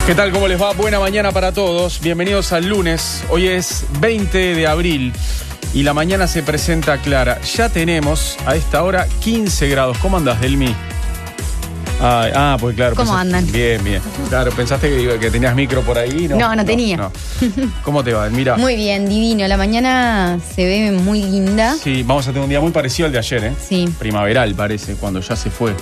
¿Qué tal? ¿Cómo les va? Buena mañana para todos. Bienvenidos al lunes. Hoy es 20 de abril y la mañana se presenta clara. Ya tenemos a esta hora 15 grados. ¿Cómo andás, Delmi? Pues claro. ¿Cómo andan? Bien. Claro, pensaste que tenías micro por ahí, ¿no? No tenía. No. ¿Cómo te va? Mira. Muy bien, divino. La mañana se ve muy linda. Sí, vamos a tener un día muy parecido al de ayer, ¿eh? Sí. Primaveral parece, cuando ya se fue.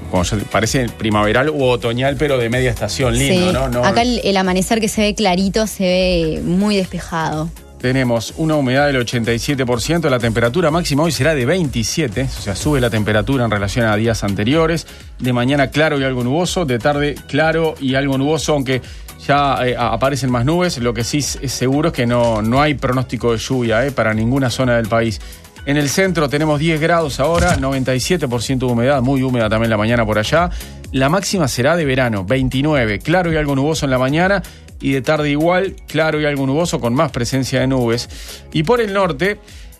Cuando ya parece primaveral u otoñal, pero de media estación, lindo, sí. ¿no? Acá el amanecer que se ve clarito, se ve muy despejado. Tenemos una humedad del 87%, la temperatura máxima hoy será de 27, o sea, sube la temperatura en relación a días anteriores. De mañana claro y algo nuboso, de tarde claro y algo nuboso, aunque ya aparecen más nubes. Lo que sí es seguro es que no hay pronóstico de lluvia para ninguna zona del país. En el centro tenemos 10 grados ahora, 97% de humedad, muy húmeda también la mañana por allá. La máxima será de verano, 29, claro y algo nuboso en la mañana. Y de tarde igual, claro y algo nuboso con más presencia de nubes. Y por el norte,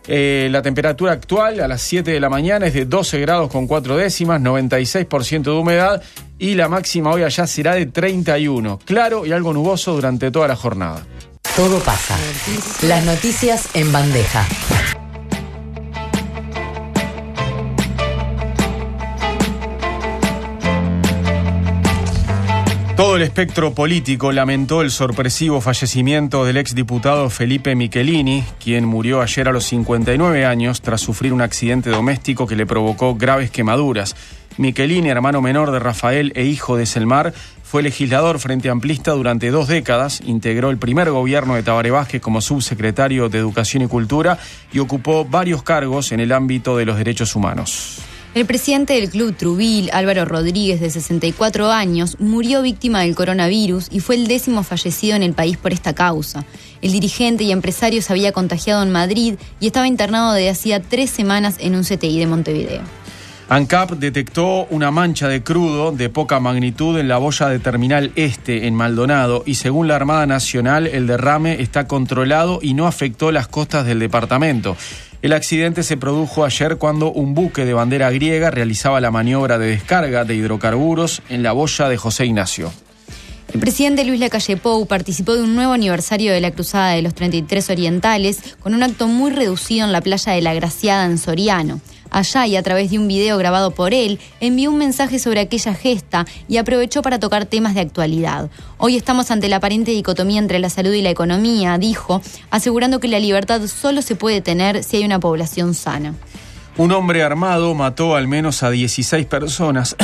la temperatura actual a las 7 de la mañana es de 12 grados con 4 décimas, 96% de humedad. Y la máxima hoy allá será de 31, claro y algo nuboso durante toda la jornada. Todo pasa. Las noticias en bandeja. Todo el espectro político lamentó el sorpresivo fallecimiento del exdiputado Felipe Michelini, quien murió ayer a los 59 años tras sufrir un accidente doméstico que le provocó graves quemaduras. Michelini, hermano menor de Rafael e hijo de Selmar, fue legislador frente amplista durante 2 décadas, integró el primer gobierno de Tabaré Vázquez como subsecretario de Educación y Cultura y ocupó varios cargos en el ámbito de los derechos humanos. El presidente del Club Trubil, Álvaro Rodríguez, de 64 años, murió víctima del coronavirus y fue el 10º fallecido en el país por esta causa. El dirigente y empresario se había contagiado en Madrid y estaba internado desde hacía 3 semanas en un CTI de Montevideo. ANCAP detectó una mancha de crudo de poca magnitud en la boya de Terminal Este, en Maldonado, y según la Armada Nacional, el derrame está controlado y no afectó las costas del departamento. El accidente se produjo ayer cuando un buque de bandera griega realizaba la maniobra de descarga de hidrocarburos en la boya de José Ignacio. El presidente Luis Lacalle Pou participó de un nuevo aniversario de la Cruzada de los 33 Orientales con un acto muy reducido en la playa de La Graciada en Soriano. Allá, y a través de un video grabado por él, envió un mensaje sobre aquella gesta y aprovechó para tocar temas de actualidad. Hoy estamos ante la aparente dicotomía entre la salud y la economía, dijo, asegurando que la libertad solo se puede tener si hay una población sana. Un hombre armado mató al menos a 16 personas,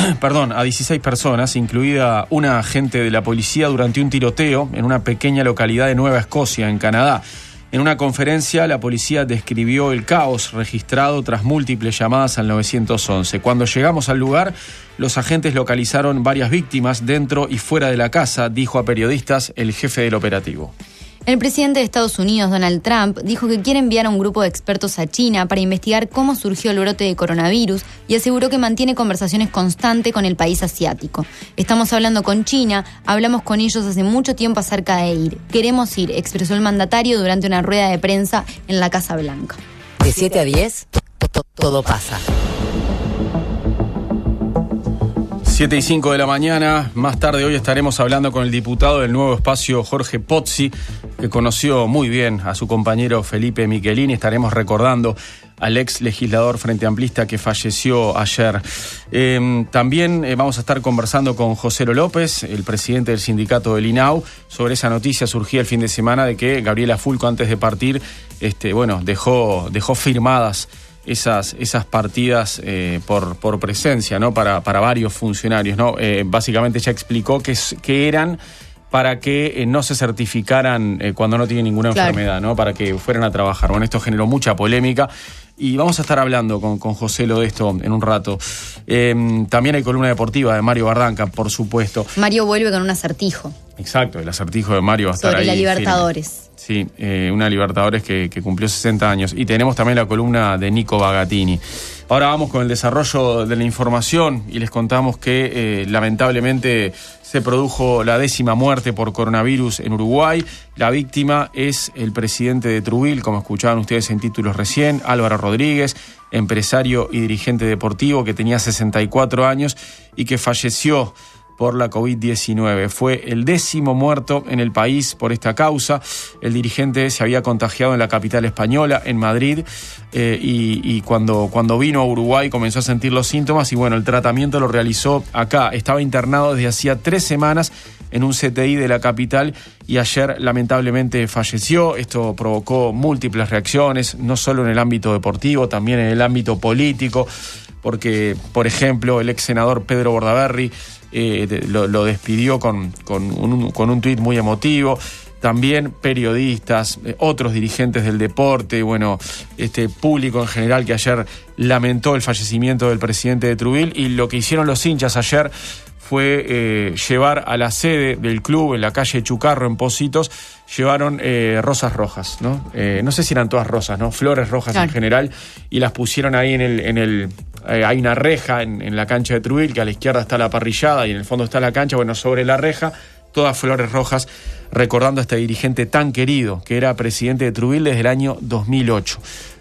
incluida una agente de la policía, durante un tiroteo en una pequeña localidad de Nueva Escocia, en Canadá. En una conferencia, la policía describió el caos registrado tras múltiples llamadas al 911. Cuando llegamos al lugar, los agentes localizaron varias víctimas dentro y fuera de la casa, dijo a periodistas el jefe del operativo. El presidente de Estados Unidos, Donald Trump, dijo que quiere enviar a un grupo de expertos a China para investigar cómo surgió el brote de coronavirus y aseguró que mantiene conversaciones constantes con el país asiático. Estamos hablando con China, hablamos con ellos hace mucho tiempo acerca de ir. Queremos ir, expresó el mandatario durante una rueda de prensa en la Casa Blanca. De 7 a 10, todo pasa. 7:05 de la mañana. Más tarde hoy estaremos hablando con el diputado del Nuevo Espacio, Jorge Pozzi, que conoció muy bien a su compañero Felipe Michelini. Estaremos recordando al ex legislador frente amplista que falleció ayer. También vamos a estar conversando con Joselo López, el presidente del sindicato del INAU, sobre esa noticia surgida el fin de semana de que Gabriela Fulco, antes de partir, dejó firmadas esas partidas por presencia, ¿no? Para varios funcionarios, ¿no? Básicamente ella explicó que eran para que no se certificaran cuando no tienen ninguna enfermedad, ¿no? Para que fueran a trabajar. Bueno, esto generó mucha polémica y vamos a estar hablando con Joselo de esto en un rato. También hay columna deportiva de Mario Bardanca, por supuesto. Mario vuelve con un acertijo. Exacto, el acertijo de Mario va a estar ahí. Sobre la Libertadores. Sí, una Libertadores que cumplió 60 años. Y tenemos también la columna de Nico Bagatini. Ahora vamos con el desarrollo de la información y les contamos que lamentablemente se produjo la 10ª muerte por coronavirus en Uruguay. La víctima es el presidente de Trubil, como escuchaban ustedes en títulos recién, Álvaro Rodríguez, empresario y dirigente deportivo que tenía 64 años y que falleció por la COVID-19. Fue el 10º muerto en el país por esta causa. El dirigente se había contagiado en la capital española, en Madrid, y cuando vino a Uruguay comenzó a sentir los síntomas y bueno, el tratamiento lo realizó acá. Estaba internado desde hacía 3 semanas en un CTI de la capital y ayer lamentablemente falleció. Esto provocó múltiples reacciones, no solo en el ámbito deportivo, también en el ámbito político, porque, por ejemplo, el ex senador Pedro Bordaberry lo despidió con un tuit muy emotivo. También periodistas, otros dirigentes del deporte, bueno, público en general que ayer lamentó el fallecimiento del presidente de Trubil, y lo que hicieron los hinchas ayer fue llevar a la sede del club en la calle Chucarro, en Pocitos, llevaron rosas rojas, ¿no? No sé si eran todas rosas, ¿no? Flores rojas, claro, en general, y las pusieron ahí hay una reja en la cancha de Trubil, que a la izquierda está la parrillada y en el fondo está la cancha. Bueno, sobre la reja, todas flores rojas, recordando a este dirigente tan querido, que era presidente de Trubil desde el año 2008.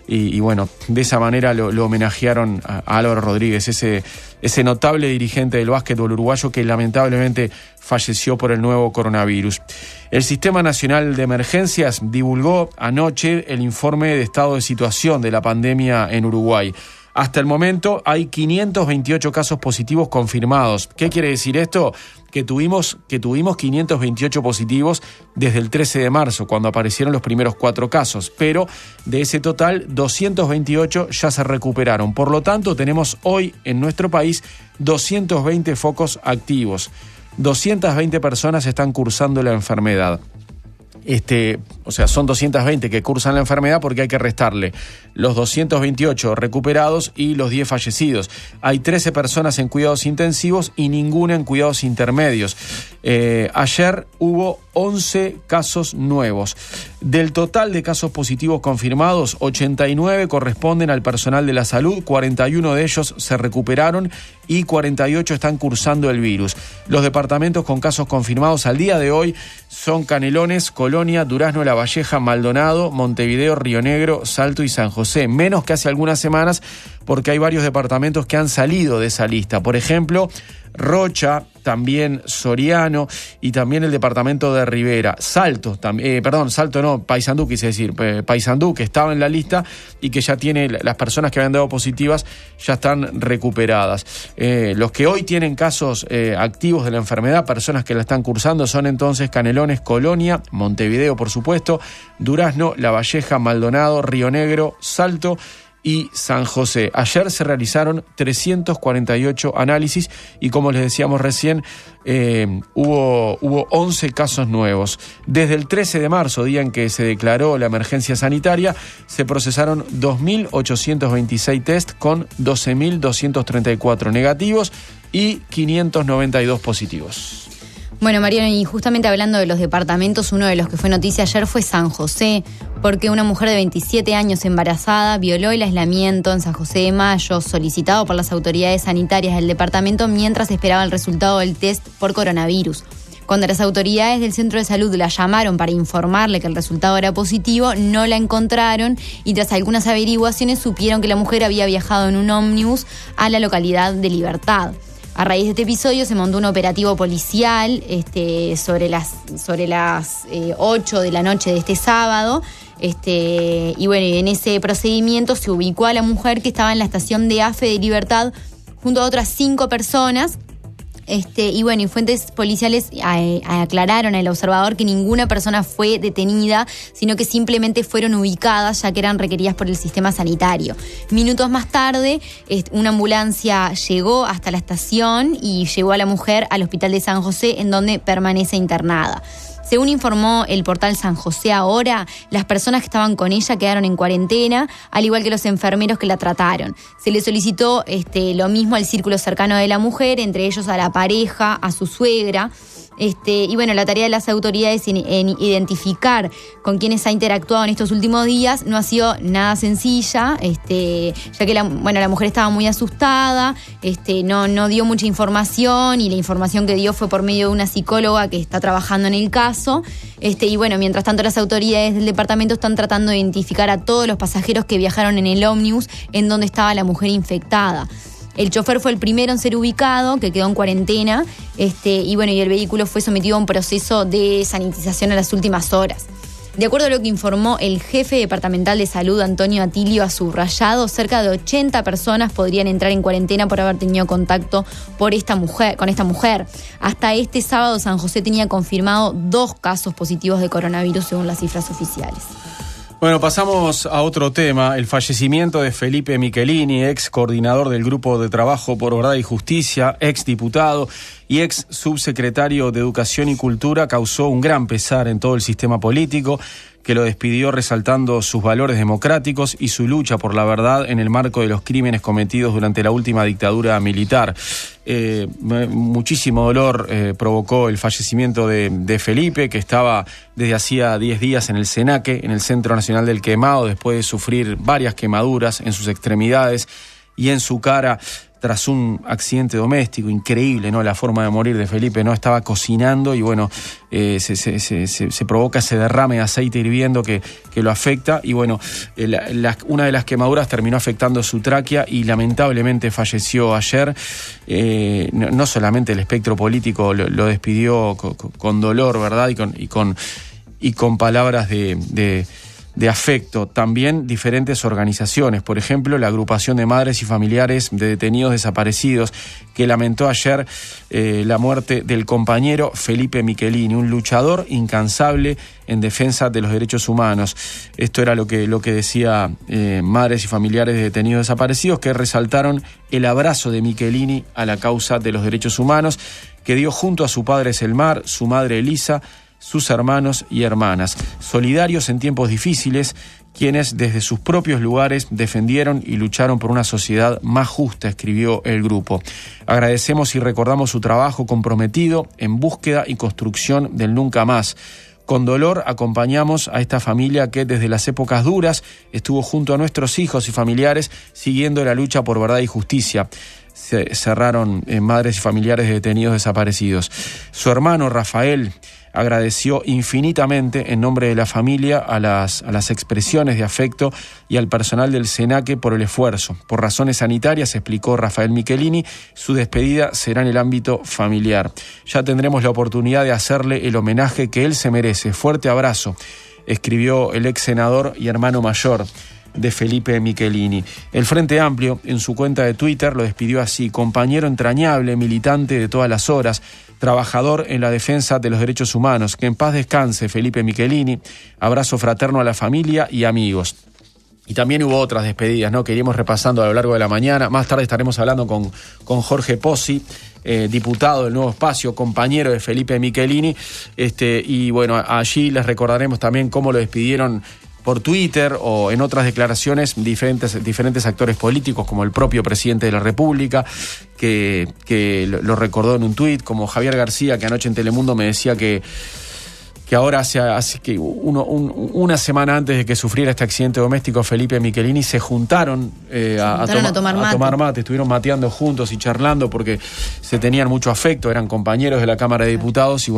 Y bueno, de esa manera lo homenajearon a Álvaro Rodríguez, ese notable dirigente del básquetbol uruguayo que lamentablemente falleció por el nuevo coronavirus. El Sistema Nacional de Emergencias divulgó anoche el informe de estado de situación de la pandemia en Uruguay. Hasta el momento hay 528 casos positivos confirmados. ¿Qué quiere decir esto? Que tuvimos 528 positivos desde el 13 de marzo, cuando aparecieron los primeros 4 casos. Pero de ese total, 228 ya se recuperaron. Por lo tanto, tenemos hoy en nuestro país 220 focos activos. 220 personas están cursando la enfermedad. O sea, son 220 que cursan la enfermedad porque hay que restarle los 228 recuperados y los 10 fallecidos. Hay 13 personas en cuidados intensivos y ninguna en cuidados intermedios. Ayer hubo 11 casos nuevos. Del total de casos positivos confirmados, 89 corresponden al personal de la salud, 41 de ellos se recuperaron y 48 están cursando el virus. Los departamentos con casos confirmados al día de hoy son Canelones, Colonia, Durazno, La Valleja, Maldonado, Montevideo, Río Negro, Salto y San José. Menos que hace algunas semanas, porque hay varios departamentos que han salido de esa lista. Por ejemplo, Rocha, también Soriano y también el departamento de Rivera. Paysandú, quise decir. Paysandú, que estaba en la lista y que ya tiene, las personas que habían dado positivas ya están recuperadas. Los que hoy tienen casos activos de la enfermedad, personas que la están cursando, son entonces Canelones, Colonia, Montevideo, por supuesto, Durazno, La Valleja, Maldonado, Río Negro, Salto y San José. Ayer se realizaron 348 análisis y, como les decíamos recién, hubo 11 casos nuevos. Desde el 13 de marzo, día en que se declaró la emergencia sanitaria, se procesaron 2.826 test con 12.234 negativos y 592 positivos. Bueno, Mariano, y justamente hablando de los departamentos, uno de los que fue noticia ayer fue San José, porque una mujer de 27 años embarazada violó el aislamiento en San José de Mayo, solicitado por las autoridades sanitarias del departamento mientras esperaba el resultado del test por coronavirus. Cuando las autoridades del centro de salud la llamaron para informarle que el resultado era positivo, no la encontraron y tras algunas averiguaciones supieron que la mujer había viajado en un ómnibus a la localidad de Libertad. A raíz de este episodio se montó un operativo policial sobre las 8 de la noche de este sábado. Y bueno, en ese procedimiento se ubicó a la mujer que estaba en la estación de AFE de Libertad junto a otras 5 personas. Y bueno, y fuentes policiales aclararon al observador que ninguna persona fue detenida, sino que simplemente fueron ubicadas ya que eran requeridas por el sistema sanitario. Minutos más tarde, una ambulancia llegó hasta la estación y llevó a la mujer al hospital de San José, en donde permanece internada. Según informó el portal San José Ahora, las personas que estaban con ella quedaron en cuarentena, al igual que los enfermeros que la trataron. Se le solicitó lo mismo al círculo cercano de la mujer, entre ellos a la pareja, a su suegra. Y bueno, la tarea de las autoridades en identificar con quienes ha interactuado en estos últimos días no ha sido nada sencilla, ya que la mujer estaba muy asustada, no dio mucha información y la información que dio fue por medio de una psicóloga que está trabajando en el caso. Y bueno, mientras tanto las autoridades del departamento están tratando de identificar a todos los pasajeros que viajaron en el ómnibus en donde estaba la mujer infectada. El chofer fue el primero en ser ubicado, que quedó en cuarentena, y el vehículo fue sometido a un proceso de sanitización en las últimas horas. De acuerdo a lo que informó el jefe departamental de salud, Antonio Atilio, a Subrayado, cerca de 80 personas podrían entrar en cuarentena por haber tenido contacto con esta mujer. Hasta este sábado, San José tenía confirmado 2 casos positivos de coronavirus, según las cifras oficiales. Bueno, pasamos a otro tema. El fallecimiento de Felipe Michelini, ex coordinador del Grupo de Trabajo por Verdad y Justicia, ex diputado y ex subsecretario de Educación y Cultura, causó un gran pesar en todo el sistema político, que lo despidió resaltando sus valores democráticos y su lucha por la verdad en el marco de los crímenes cometidos durante la última dictadura militar. Muchísimo dolor provocó el fallecimiento de Felipe, que estaba desde hacía 10 días en el Senaque, en el Centro Nacional del Quemado, después de sufrir varias quemaduras en sus extremidades y en su cara tras un accidente doméstico. Increíble, ¿no? La forma de morir de Felipe, ¿no? Estaba cocinando y se provoca ese derrame de aceite hirviendo que lo afecta y una de las quemaduras terminó afectando su tráquea y lamentablemente falleció ayer. No solamente el espectro político lo despidió con dolor, ¿verdad? Y con palabras de afecto, también diferentes organizaciones, por ejemplo, la agrupación de madres y familiares de detenidos desaparecidos, que lamentó ayer la muerte del compañero Felipe Michelini, un luchador incansable en defensa de los derechos humanos. Esto era lo que decía madres y familiares de detenidos desaparecidos, que resaltaron el abrazo de Michelini a la causa de los derechos humanos, que dio junto a su padre Selmar, su madre Elisa, sus hermanos y hermanas, solidarios en tiempos difíciles, quienes desde sus propios lugares defendieron y lucharon por una sociedad más justa, escribió el grupo. Agradecemos y recordamos su trabajo comprometido en búsqueda y construcción del nunca más. Con dolor acompañamos a esta familia que desde las épocas duras estuvo junto a nuestros hijos y familiares siguiendo la lucha por verdad y justicia. Se cerraron madres y familiares de detenidos desaparecidos. Su hermano Rafael agradeció infinitamente en nombre de la familia a las expresiones de afecto y al personal del Senaque por el esfuerzo. Por razones sanitarias, explicó Rafael Michelini, su despedida será en el ámbito familiar. Ya tendremos la oportunidad de hacerle el homenaje que él se merece. Fuerte abrazo, escribió el ex senador y hermano mayor de Felipe Michelini. El Frente Amplio, en su cuenta de Twitter, lo despidió así: compañero entrañable, militante de todas las horas, trabajador en la defensa de los derechos humanos. Que en paz descanse Felipe Michelini. Abrazo fraterno a la familia y amigos. Y también hubo otras despedidas, ¿no?, que iremos repasando a lo largo de la mañana. Más tarde estaremos hablando con Jorge Pozzi, diputado del Nuevo Espacio, compañero de Felipe Michelini. Allí les recordaremos también cómo lo despidieron por Twitter o en otras declaraciones diferentes actores políticos, como el propio presidente de la República, que lo recordó en un tuit, como Javier García, que anoche en Telemundo me decía que ahora hace que una semana antes de que sufriera este accidente doméstico, Felipe Michelini se juntaron a tomar mate, estuvieron mateando juntos y charlando porque se tenían mucho afecto, eran compañeros de la Cámara de Diputados y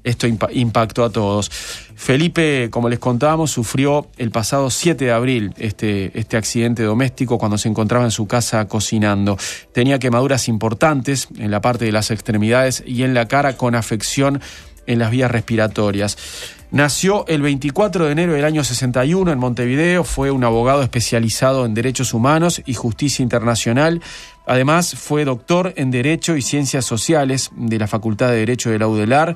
esto impactó a todos. Felipe, como les contábamos, sufrió el pasado 7 de abril este accidente doméstico cuando se encontraba en su casa cocinando. Tenía quemaduras importantes en la parte de las extremidades y en la cara, con afección en las vías respiratorias. Nació el 24 de enero del año 61 en Montevideo, fue un abogado especializado en derechos humanos y justicia internacional. Además, fue doctor en Derecho y Ciencias Sociales de la Facultad de Derecho de la UDELAR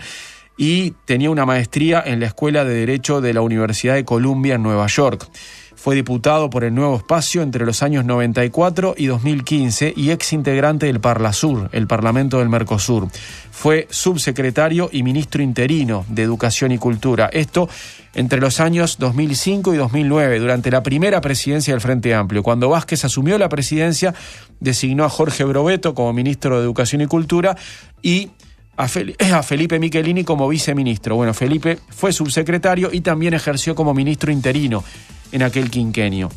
y tenía una maestría en la Escuela de Derecho de la Universidad de Columbia en Nueva York. Fue diputado por el Nuevo Espacio entre los años 94 y 2015 y ex integrante del Parlasur, el Parlamento del Mercosur. Fue subsecretario y ministro interino de Educación y Cultura. Esto entre los años 2005 y 2009, durante la primera presidencia del Frente Amplio. Cuando Vázquez asumió la presidencia, designó a Jorge Brovetto como ministro de Educación y Cultura y a Felipe Michelini como viceministro. Bueno, Felipe fue subsecretario y también ejerció como ministro interino en aquel quinquenio.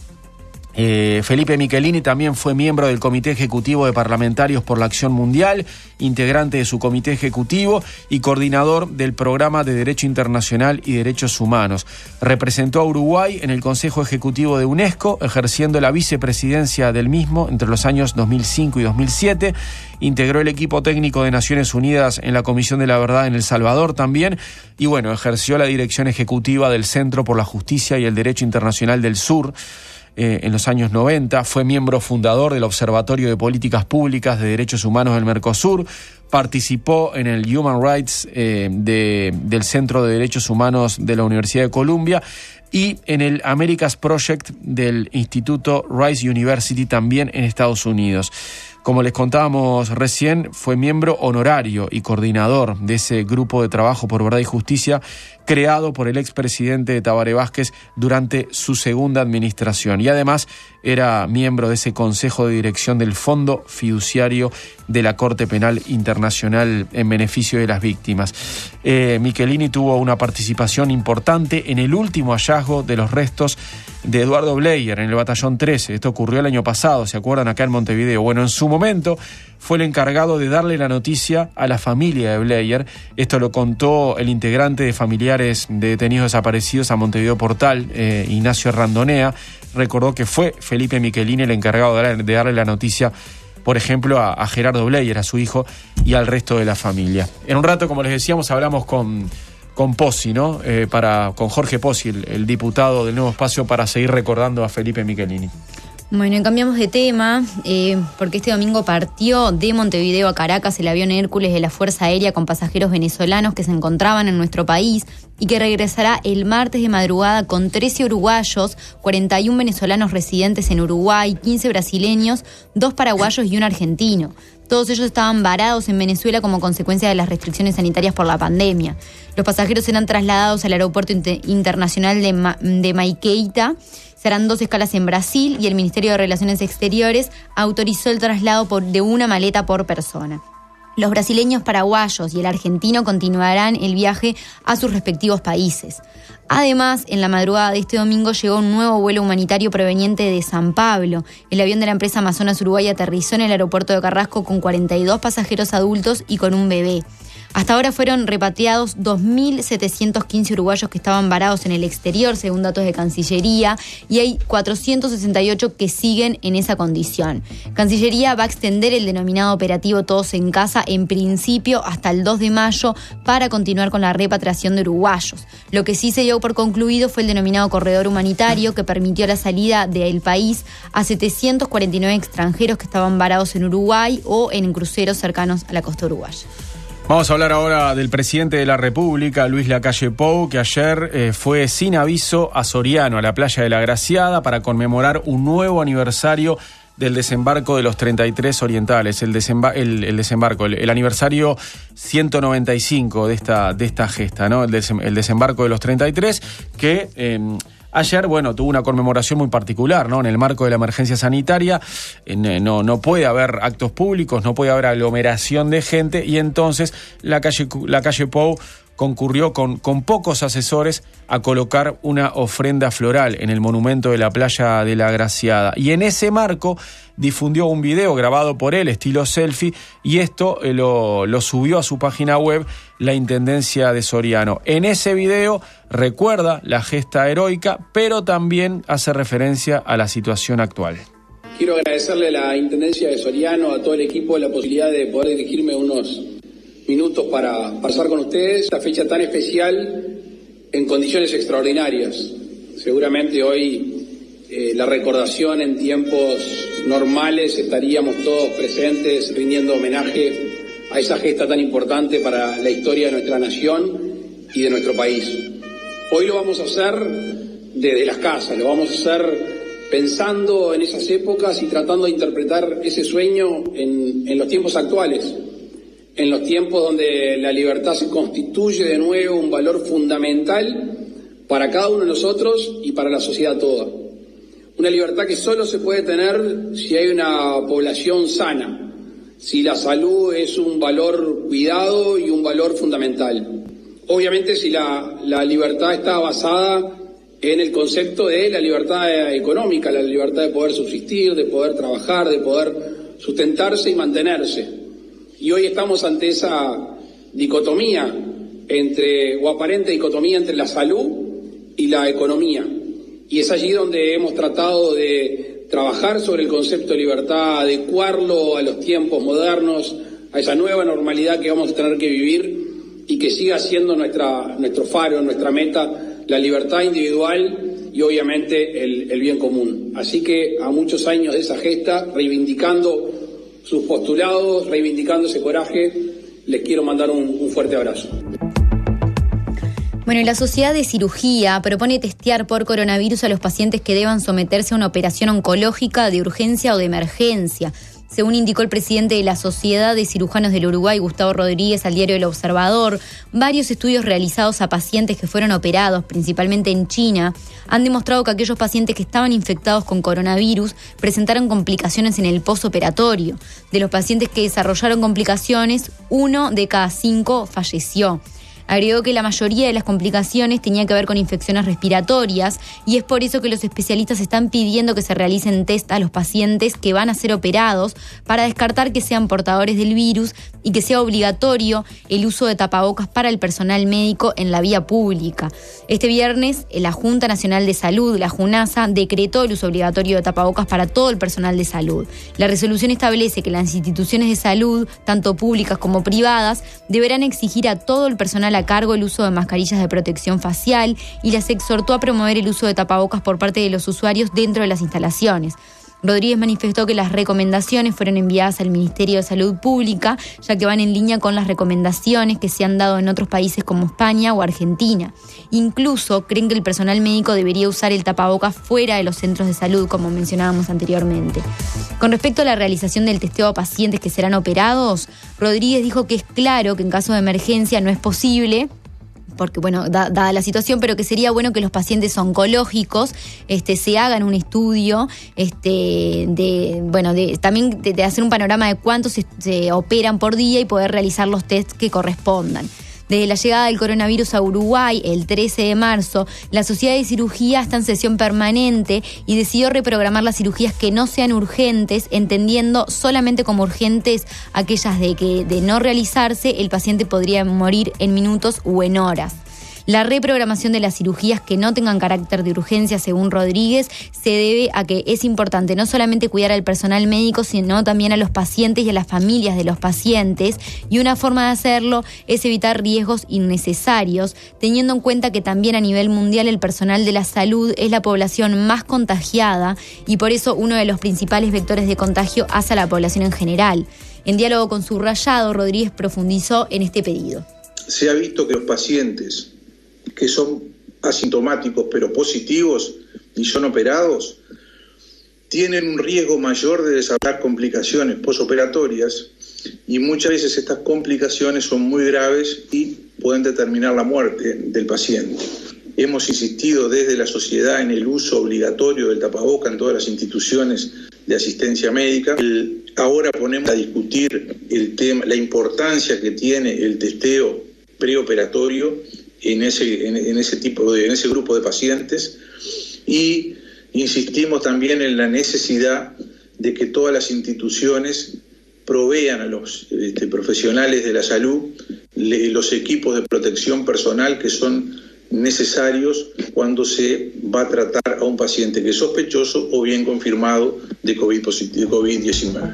Felipe Michelini también fue miembro del Comité Ejecutivo de Parlamentarios por la Acción Mundial, integrante de su comité ejecutivo y coordinador del Programa de Derecho Internacional y Derechos Humanos. Representó a Uruguay en el Consejo Ejecutivo de UNESCO, ejerciendo la vicepresidencia del mismo entre los años 2005 y 2007. Integró el equipo técnico de Naciones Unidas en la Comisión de la Verdad en El Salvador también. Y bueno, ejerció la dirección ejecutiva del Centro por la Justicia y el Derecho Internacional del Sur. En los años 90, fue miembro fundador del Observatorio de Políticas Públicas de Derechos Humanos del Mercosur, participó en el Human Rights del Centro de Derechos Humanos de la Universidad de Columbia y en el Americas Project del Instituto Rice University también en Estados Unidos. Como les contábamos recién, fue miembro honorario y coordinador de ese grupo de trabajo por verdad y justicia creado por el expresidente Tabaré Vázquez durante su segunda administración. Y además era miembro de ese consejo de dirección del Fondo Fiduciario de la Corte Penal Internacional en beneficio de las víctimas. Michelini tuvo una participación importante en el último hallazgo de los restos de Eduardo Bleier en el Batallón 13. Esto ocurrió el año pasado, ¿se acuerdan? Acá en Montevideo. Bueno, en su momento fue el encargado de darle la noticia a la familia de Bleier. Esto lo contó el integrante de familiares de detenidos desaparecidos a Montevideo Portal, Ignacio Randonea. Recordó que fue Felipe Michelini el encargado de darle la noticia, por ejemplo, a Gerardo Bleier, a su hijo, y al resto de la familia. En un rato, como les decíamos, hablamos con Pozzi, ¿no? Con Jorge Pozzi, el diputado del Nuevo Espacio, para seguir recordando a Felipe Michelini. Bueno, y cambiamos de tema, porque este domingo partió de Montevideo a Caracas el avión Hércules de la Fuerza Aérea con pasajeros venezolanos que se encontraban en nuestro país y que regresará el martes de madrugada con 13 uruguayos, 41 venezolanos residentes en Uruguay, 15 brasileños, 2 paraguayos y un argentino. Todos ellos estaban varados en Venezuela como consecuencia de las restricciones sanitarias por la pandemia. Los pasajeros serán trasladados al aeropuerto internacional de Maiquetía. Serán 2 escalas en Brasil y el Ministerio de Relaciones Exteriores autorizó el traslado de una maleta por persona. Los brasileños, paraguayos y el argentino continuarán el viaje a sus respectivos países. Además, en la madrugada de este domingo llegó un nuevo vuelo humanitario proveniente de San Pablo. El avión de la empresa Amazonas Uruguay aterrizó en el aeropuerto de Carrasco con 42 pasajeros adultos y con un bebé. Hasta ahora fueron repatriados 2.715 uruguayos que estaban varados en el exterior, según datos de Cancillería, y hay 468 que siguen en esa condición. Cancillería va a extender el denominado operativo Todos en Casa en principio hasta el 2 de mayo para continuar con la repatriación de uruguayos. Lo que sí se dio por concluido fue el denominado corredor humanitario que permitió la salida del país a 749 extranjeros que estaban varados en Uruguay o en cruceros cercanos a la costa uruguaya. Vamos a hablar ahora del presidente de la República, Luis Lacalle Pou, que ayer fue sin aviso a Soriano, a la playa de La Graciada, para conmemorar un nuevo aniversario del desembarco de los 33 orientales, el aniversario 195 de esta gesta, ¿no? El desembarco de los 33, que ayer, tuvo una conmemoración muy particular, ¿no? En el marco de la emergencia sanitaria, no puede haber actos públicos, no puede haber aglomeración de gente, y entonces Lacalle Pou concurrió con pocos asesores a colocar una ofrenda floral en el monumento de la playa de La Graciada. Y en ese marco difundió un video grabado por él, estilo selfie, y esto lo subió a su página web la Intendencia de Soriano. En ese video recuerda la gesta heroica, pero también hace referencia a la situación actual. Quiero agradecerle a la Intendencia de Soriano, a todo el equipo, la posibilidad de poder dirigirme unos minutos para pasar con ustedes esta fecha tan especial en condiciones extraordinarias. Seguramente hoy la recordación en tiempos normales estaríamos todos presentes rindiendo homenaje a esa gesta tan importante para la historia de nuestra nación y de nuestro país. Hoy lo vamos a hacer desde las casas, lo vamos a hacer pensando en esas épocas y tratando de interpretar ese sueño en los tiempos actuales. En los tiempos donde la libertad se constituye de nuevo un valor fundamental para cada uno de nosotros y para la sociedad toda. Una libertad que solo se puede tener si hay una población sana, si la salud es un valor cuidado y un valor fundamental. Obviamente si la libertad está basada en el concepto de la libertad económica, la libertad de poder subsistir, de poder trabajar, de poder sustentarse y mantenerse. Y hoy estamos ante esa dicotomía o aparente dicotomía entre la salud y la economía. Y es allí donde hemos tratado de trabajar sobre el concepto de libertad, adecuarlo a los tiempos modernos, a esa nueva normalidad que vamos a tener que vivir y que siga siendo nuestro faro, nuestra meta, la libertad individual y obviamente el bien común. Así que a muchos años de esa gesta, reivindicando sus postulados, reivindicando ese coraje, les quiero mandar un fuerte abrazo. Bueno, la Sociedad de Cirugía propone testear por coronavirus a los pacientes que deban someterse a una operación oncológica de urgencia o de emergencia. Según indicó el presidente de la Sociedad de Cirujanos del Uruguay, Gustavo Rodríguez, al diario El Observador, varios estudios realizados a pacientes que fueron operados, principalmente en China, han demostrado que aquellos pacientes que estaban infectados con coronavirus presentaron complicaciones en el posoperatorio. De los pacientes que desarrollaron complicaciones, 1 de cada 5 falleció. Agregó que la mayoría de las complicaciones tenía que ver con infecciones respiratorias y es por eso que los especialistas están pidiendo que se realicen test a los pacientes que van a ser operados para descartar que sean portadores del virus y que sea obligatorio el uso de tapabocas para el personal médico en la vía pública. Este viernes, la Junta Nacional de Salud, la JUNASA, decretó el uso obligatorio de tapabocas para todo el personal de salud. La resolución establece que las instituciones de salud, tanto públicas como privadas, deberán exigir a todo el personal a cargo el uso de mascarillas de protección facial y las exhortó a promover el uso de tapabocas por parte de los usuarios dentro de las instalaciones. Rodríguez manifestó que las recomendaciones fueron enviadas al Ministerio de Salud Pública, ya que van en línea con las recomendaciones que se han dado en otros países como España o Argentina. Incluso creen que el personal médico debería usar el tapabocas fuera de los centros de salud, como mencionábamos anteriormente. Con respecto a la realización del testeo a pacientes que serán operados, Rodríguez dijo que es claro que en caso de emergencia no es posible, porque dada la situación, pero que sería bueno que los pacientes oncológicos se hagan un estudio también de hacer un panorama de cuántos se operan por día y poder realizar los tests que correspondan. Desde la llegada del coronavirus a Uruguay, el 13 de marzo, la Sociedad de Cirugía está en sesión permanente y decidió reprogramar las cirugías que no sean urgentes, entendiendo solamente como urgentes aquellas de que de no realizarse el paciente podría morir en minutos o en horas. La reprogramación de las cirugías que no tengan carácter de urgencia, según Rodríguez, se debe a que es importante no solamente cuidar al personal médico, sino también a los pacientes y a las familias de los pacientes, y una forma de hacerlo es evitar riesgos innecesarios, teniendo en cuenta que también a nivel mundial el personal de la salud es la población más contagiada y por eso uno de los principales vectores de contagio hacia la población en general. En diálogo con Subrayado, Rodríguez profundizó en este pedido. Se ha visto que los pacientes que son asintomáticos pero positivos y son operados, tienen un riesgo mayor de desarrollar complicaciones posoperatorias y muchas veces estas complicaciones son muy graves y pueden determinar la muerte del paciente. Hemos insistido desde la sociedad en el uso obligatorio del tapaboca en todas las instituciones de asistencia médica. Ahora ponemos a discutir el tema, la importancia que tiene el testeo preoperatorio en ese grupo de pacientes, y insistimos también en la necesidad de que todas las instituciones provean a los profesionales de la salud los equipos de protección personal que son necesarios cuando se va a tratar a un paciente que es sospechoso o bien confirmado de COVID-19.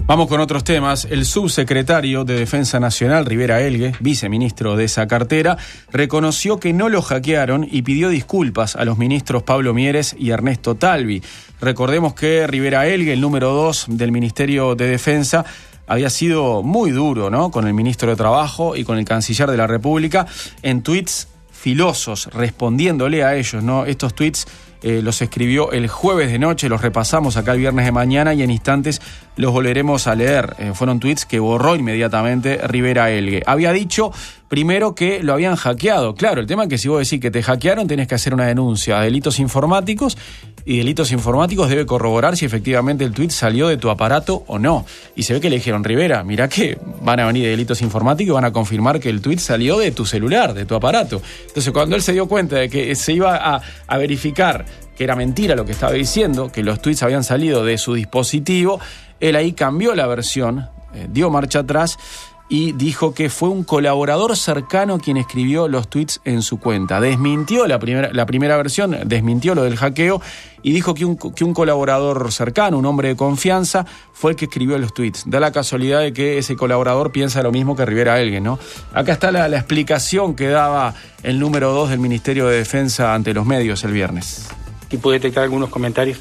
Vamos con otros temas. El subsecretario de Defensa Nacional, Rivera Elgue, viceministro de esa cartera, reconoció que no lo hackearon y pidió disculpas a los ministros Pablo Mieres y Ernesto Talvi. Recordemos que Rivera Elgue, el número 2 del Ministerio de Defensa, había sido muy duro, ¿no?, con el ministro de Trabajo y con el canciller de la República en tuits filosos, respondiéndole a ellos, ¿no? Estos tuits los escribió el jueves de noche, los repasamos acá el viernes de mañana y en instantes los volveremos a leer. Fueron tuits que borró inmediatamente Rivera Elgue. Había dicho primero que lo habían hackeado. Claro, el tema es que si vos decís que te hackearon tenés que hacer una denuncia a delitos informáticos y Delitos Informáticos debe corroborar si efectivamente el tuit salió de tu aparato o no. Y se ve que le dijeron, Rivera, mirá que van a venir de Delitos Informáticos y van a confirmar que el tuit salió de tu celular, de tu aparato. Entonces, cuando él se dio cuenta de que se iba a verificar que era mentira lo que estaba diciendo, que los tuits habían salido de su dispositivo, él ahí cambió la versión, dio marcha atrás y dijo que fue un colaborador cercano quien escribió los tweets en su cuenta. Desmintió la primera versión, desmintió lo del hackeo y dijo que un colaborador cercano, un hombre de confianza, fue el que escribió los tweets. Da la casualidad de que ese colaborador piensa lo mismo que Rivera Elgue, ¿no? Acá está la explicación que daba el número 2 del Ministerio de Defensa ante los medios el viernes. Y pude detectar algunos comentarios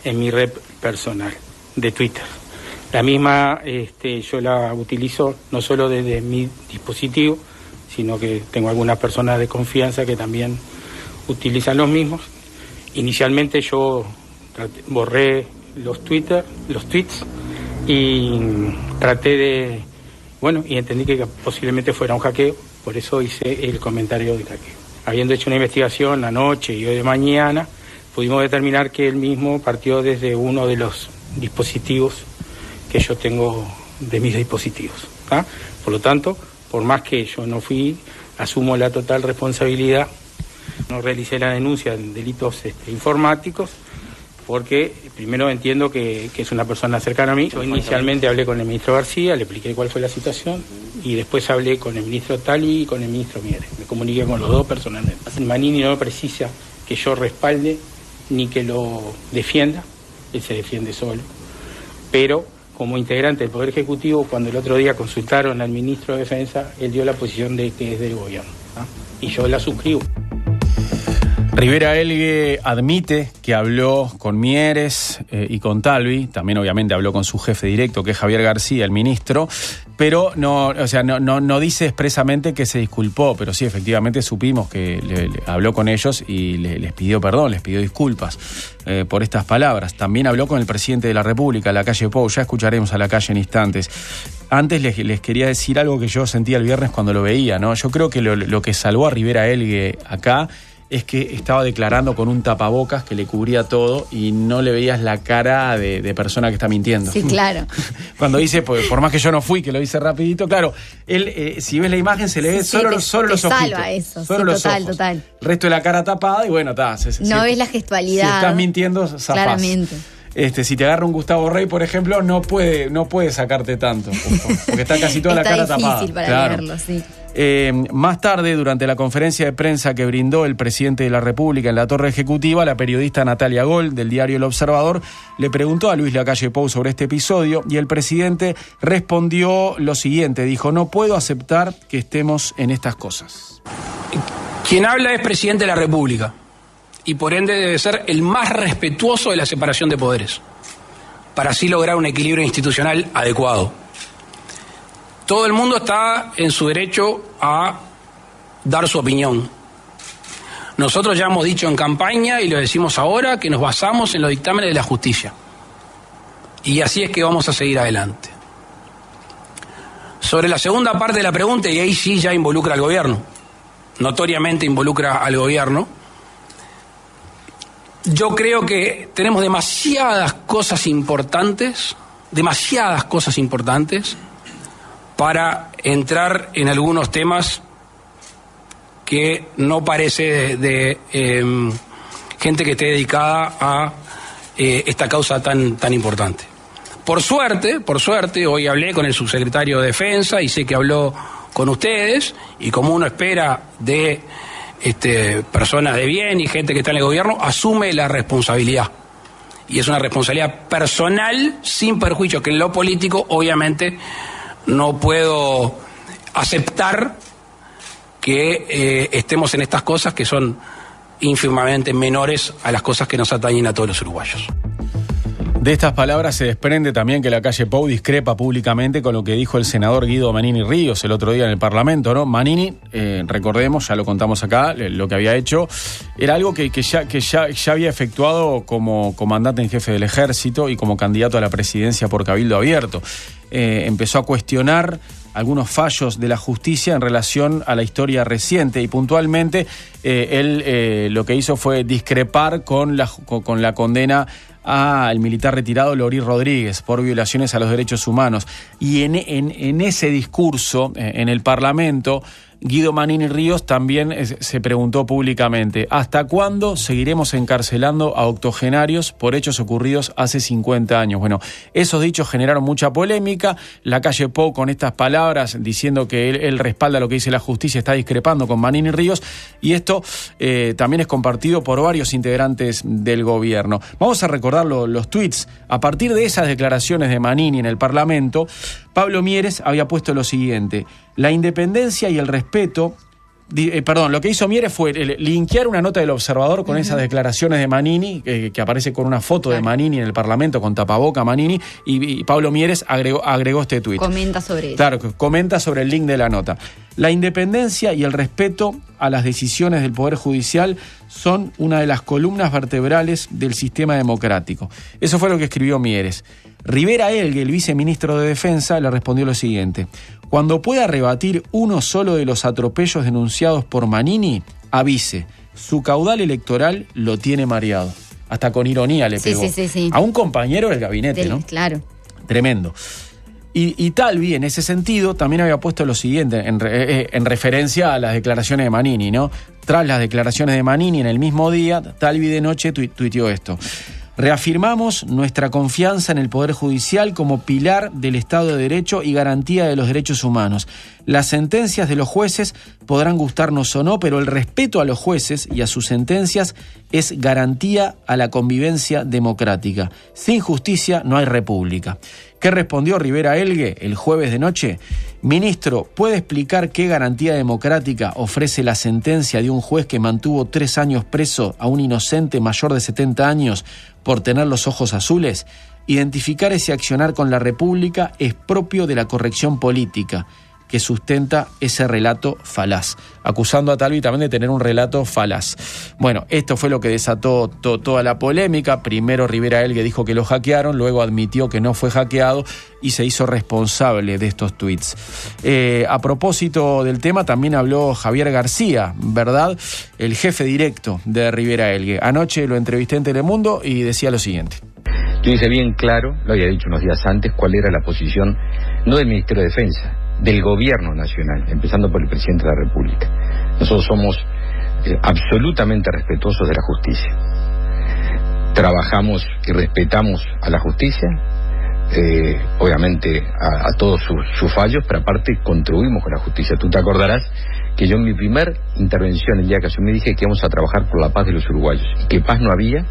en mi red personal de Twitter. La misma yo la utilizo no solo desde mi dispositivo, sino que tengo algunas personas de confianza que también utilizan los mismos. Inicialmente yo borré los tweets y traté de, y entendí que posiblemente fuera un hackeo, por eso hice el comentario de hackeo. Habiendo hecho una investigación anoche y hoy de mañana, pudimos determinar que él mismo partió desde uno de los dispositivos que yo tengo de mis dispositivos. Por lo tanto, por más que yo no fui, asumo la total responsabilidad. No realicé la denuncia de delitos informáticos porque primero entiendo que es una persona cercana a mí. Yo inicialmente hablé con el ministro García, le expliqué cuál fue la situación y después hablé con el ministro Talvi y con el ministro Mieres. Me comuniqué con los dos personalmente. Manini no precisa que yo respalde ni que lo defienda, él se defiende solo, pero como integrante del Poder Ejecutivo, cuando el otro día consultaron al ministro de Defensa, él dio la posición de que es del gobierno, y yo la suscribo. Rivera Elgue admite que habló con Mieres y con Talvi, también obviamente habló con su jefe directo, que es Javier García, el ministro, pero no dice expresamente que se disculpó, pero sí, efectivamente supimos que le habló con ellos y les pidió perdón, les pidió disculpas por estas palabras. También habló con el presidente de la República, Lacalle Pou, ya escucharemos a Lacalle en instantes. Antes les quería decir algo que yo sentía el viernes cuando lo veía, ¿no? Yo creo que lo que salvó a Rivera Elgue acá es que estaba declarando con un tapabocas que le cubría todo y no le veías la cara de persona que está mintiendo. Sí, claro. Cuando dice, pues, por más que yo no fui, que lo hice rapidito, claro, él, si ves la imagen, se le ve solo los ojitos. Salva eso, solo los ojos. Total. El resto de la cara tapada y bueno, está. No ves la gestualidad. Si estás mintiendo, zafás. Claramente. Si te agarra un Gustavo Rey, por ejemplo, no puede sacarte tanto, porque está casi toda la cara tapada. Está difícil para leerlo, sí. Más tarde, durante la conferencia de prensa que brindó el presidente de la República en la Torre Ejecutiva, la periodista Natalia Gol, del diario El Observador, le preguntó a Luis Lacalle Pou sobre este episodio y el presidente respondió lo siguiente, dijo, no puedo aceptar que estemos en estas cosas. Quien habla es presidente de la República y por ende debe ser el más respetuoso de la separación de poderes, para así lograr un equilibrio institucional adecuado. Todo el mundo está en su derecho a dar su opinión. Nosotros ya hemos dicho en campaña y lo decimos ahora que nos basamos en los dictámenes de la justicia. Y así es que vamos a seguir adelante. Sobre la segunda parte de la pregunta, y ahí sí ya involucra al gobierno, notoriamente involucra al gobierno, yo creo que tenemos demasiadas cosas importantes para entrar en algunos temas que no parece de gente que esté dedicada a esta causa tan importante. Por suerte, hoy hablé con el subsecretario de Defensa y sé que habló con ustedes, y como uno espera de personas de bien y gente que está en el gobierno, asume la responsabilidad. Y es una responsabilidad personal, sin perjuicio que en lo político, obviamente, no puedo aceptar que estemos en estas cosas que son ínfimamente menores a las cosas que nos atañen a todos los uruguayos. De estas palabras se desprende también que la calle Pou discrepa públicamente con lo que dijo el senador Guido Manini Ríos el otro día en el Parlamento, ¿no? Manini, recordemos, ya lo contamos acá, lo que había hecho era algo que ya había efectuado como comandante en jefe del Ejército y como candidato a la presidencia por Cabildo Abierto. Empezó a cuestionar algunos fallos de la justicia en relación a la historia reciente y puntualmente él lo que hizo fue discrepar con la condena al militar retirado Lorí Rodríguez por violaciones a los derechos humanos. Y en ese discurso, en el Parlamento, Guido Manini Ríos también se preguntó públicamente: ¿hasta cuándo seguiremos encarcelando a octogenarios por hechos ocurridos hace 50 años? Bueno, esos dichos generaron mucha polémica. La calle Pou, con estas palabras, diciendo que él respalda lo que dice la justicia, está discrepando con Manini Ríos, y esto también es compartido por varios integrantes del gobierno. Vamos a recordar los tweets. A partir de esas declaraciones de Manini en el Parlamento, Pablo Mieres había puesto lo siguiente: la independencia y el respeto... lo que hizo Mieres fue linkear una nota del Observador con esas declaraciones de Manini, que aparece con una foto de Manini en el Parlamento, con tapaboca Manini, y Pablo Mieres agregó este tuit. Comenta sobre eso. Claro, comenta sobre el link de la nota. La independencia y el respeto a las decisiones del Poder Judicial son una de las columnas vertebrales del sistema democrático. Eso fue lo que escribió Mieres. Rivera Elgue, el viceministro de Defensa, le respondió lo siguiente: cuando pueda rebatir uno solo de los atropellos denunciados por Manini, avise, su caudal electoral lo tiene mareado. Hasta con ironía le pegó. Sí. A un compañero del gabinete, ¿no? Claro. Tremendo. Y Talvi, en ese sentido, también había puesto lo siguiente, en referencia a las declaraciones de Manini, ¿no? Tras las declaraciones de Manini, en el mismo día, Talvi de noche tuiteó esto: reafirmamos nuestra confianza en el Poder Judicial como pilar del Estado de Derecho y garantía de los derechos humanos. Las sentencias de los jueces podrán gustarnos o no, pero el respeto a los jueces y a sus sentencias es garantía a la convivencia democrática. Sin justicia no hay república. ¿Qué respondió Rivera Elgue el jueves de noche? Ministro, ¿puede explicar qué garantía democrática ofrece la sentencia de un juez que mantuvo 3 años preso a un inocente mayor de 70 años por tener los ojos azules? Identificar ese accionar con la República es propio de la corrección política que sustenta ese relato falaz, acusando a Talvi también de tener un relato falaz. Bueno, esto fue lo que desató toda la polémica. Primero Rivera Elgue dijo que lo hackearon, luego admitió que no fue hackeado y se hizo responsable de estos tweets. A propósito del tema, también habló Javier García, ¿verdad? El jefe directo de Rivera Elgue. Anoche lo entrevisté en Telemundo y decía lo siguiente: yo hice bien claro, lo había dicho unos días antes, cuál era la posición, no del Ministerio de Defensa, del Gobierno Nacional, empezando por el Presidente de la República. Nosotros somos absolutamente respetuosos de la justicia. Trabajamos y respetamos a la justicia, obviamente a todos sus fallos, pero aparte contribuimos con la justicia. Tú te acordarás que yo en mi primer intervención, el día que asumí, dije que íbamos a trabajar por la paz de los uruguayos, y que paz no había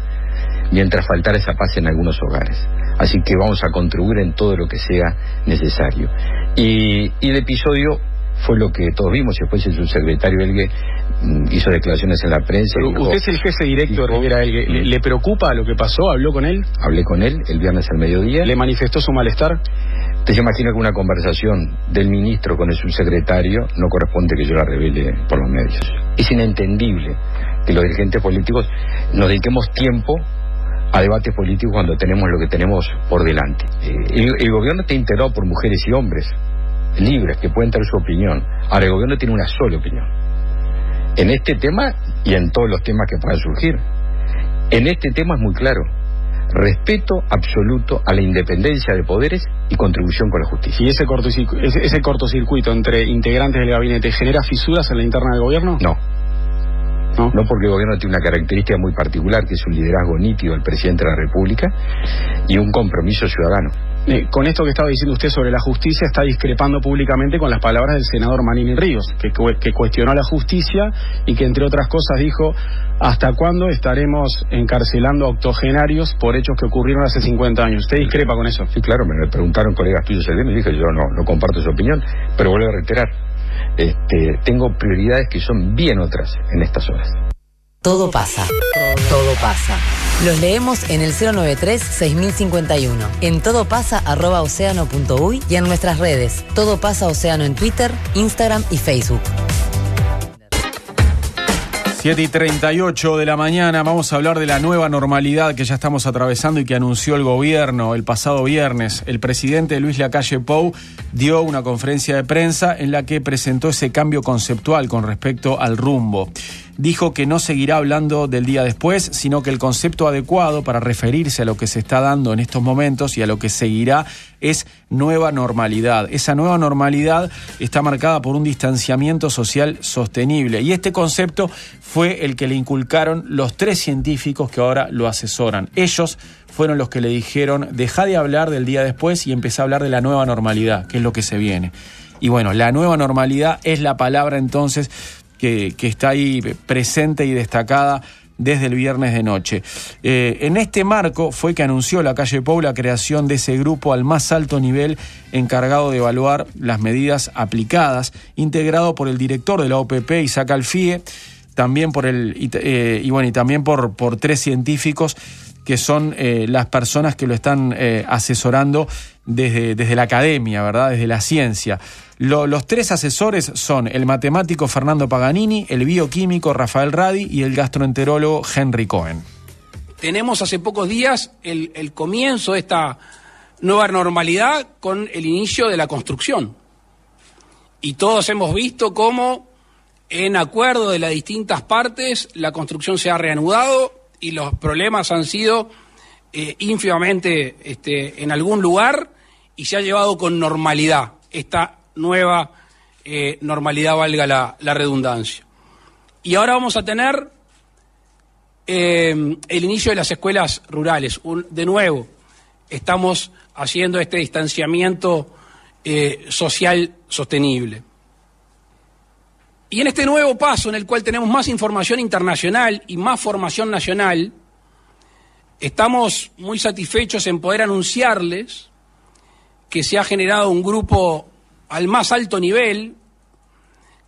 mientras faltara esa paz en algunos hogares. Así que vamos a contribuir en todo lo que sea necesario. Y el episodio fue lo que todos vimos, y después el subsecretario Elgue hizo declaraciones en la prensa. Pero usted es el jefe directo de Rivera Elgue. ¿Le preocupa lo que pasó? ¿Habló con él? Hablé con él el viernes al mediodía. ¿Le manifestó su malestar? Entonces yo imagino que una conversación del ministro con el subsecretario no corresponde que yo la revele por los medios. Es inentendible que los dirigentes políticos nos dediquemos tiempo a debates políticos cuando tenemos lo que tenemos por delante. El gobierno está integrado por mujeres y hombres libres que pueden tener su opinión. Ahora el gobierno tiene una sola opinión en este tema y en todos los temas que puedan surgir. En este tema es muy claro: respeto absoluto a la independencia de poderes y contribución con la justicia. ¿Y ese cortocircuito entre integrantes del gabinete genera fisuras en la interna del gobierno? No, porque el gobierno tiene una característica muy particular, que es un liderazgo nítido del presidente de la República y un compromiso ciudadano. Con esto que estaba diciendo usted sobre la justicia, está discrepando públicamente con las palabras del senador Manini Ríos, que cuestionó la justicia y que, entre otras cosas, dijo: ¿hasta cuándo estaremos encarcelando a octogenarios por hechos que ocurrieron hace 50 años? ¿Usted discrepa con eso? Sí, claro, me preguntaron colegas tuyos el día y dije: yo no comparto su opinión, pero vuelvo a reiterar, tengo prioridades que son bien otras en estas horas. Todo pasa. Todo pasa. Los leemos en el 093-6051, en todopasa@oceano.uy y en nuestras redes, Todo Pasa Océano en Twitter, Instagram y Facebook. 7:38 de la mañana, vamos a hablar de la nueva normalidad que ya estamos atravesando y que anunció el gobierno el pasado viernes. El presidente Luis Lacalle Pou dio una conferencia de prensa en la que presentó ese cambio conceptual con respecto al rumbo. Dijo que no seguirá hablando del día después, sino que el concepto adecuado para referirse a lo que se está dando en estos momentos y a lo que seguirá es nueva normalidad. Esa nueva normalidad está marcada por un distanciamiento social sostenible. Y este concepto fue el que le inculcaron los 3 científicos que ahora lo asesoran. Ellos fueron los que le dijeron, dejá de hablar del día después y empezá a hablar de la nueva normalidad, que es lo que se viene. Y bueno, la nueva normalidad es la palabra entonces que está ahí presente y destacada desde el viernes de noche. En este marco fue que anunció Lacalle Pou la creación de ese grupo al más alto nivel encargado de evaluar las medidas aplicadas, integrado por el director de la OPP, Isaac Alfie, también por también por 3 científicos que son las personas que lo están asesorando desde la academia, ¿verdad? Desde la ciencia. Los 3 asesores son el matemático Fernando Paganini, el bioquímico Rafael Radi y el gastroenterólogo Henry Cohen. Tenemos hace pocos días el comienzo de esta nueva normalidad con el inicio de la construcción. Y todos hemos visto cómo, en acuerdo de las distintas partes, la construcción se ha reanudado y los problemas han sido ínfimamente en algún lugar y se ha llevado con normalidad esta nueva normalidad, valga la redundancia. Y ahora vamos a tener el inicio de las escuelas rurales. De nuevo, estamos haciendo este distanciamiento social sostenible. Y en este nuevo paso en el cual tenemos más información internacional y más formación nacional, estamos muy satisfechos en poder anunciarles que se ha generado un grupo al más alto nivel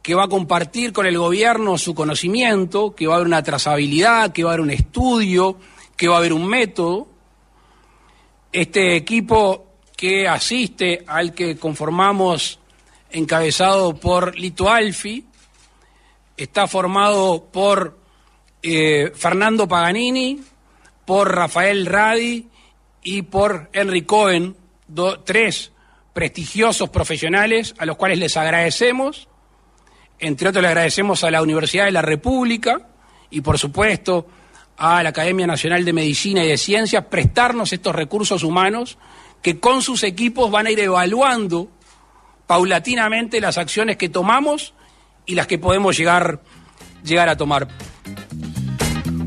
que va a compartir con el gobierno su conocimiento, que va a haber una trazabilidad, que va a haber un estudio, que va a haber un método. Este equipo que asiste al que conformamos, encabezado por Lito Alfi, está formado por Fernando Paganini, por Rafael Radi y por Henry Cohen, 3 prestigiosos profesionales a los cuales les agradecemos. Entre otros, le agradecemos a la Universidad de la República y, por supuesto, a la Academia Nacional de Medicina y de Ciencias prestarnos estos recursos humanos que con sus equipos van a ir evaluando paulatinamente las acciones que tomamos y las que podemos llegar a tomar.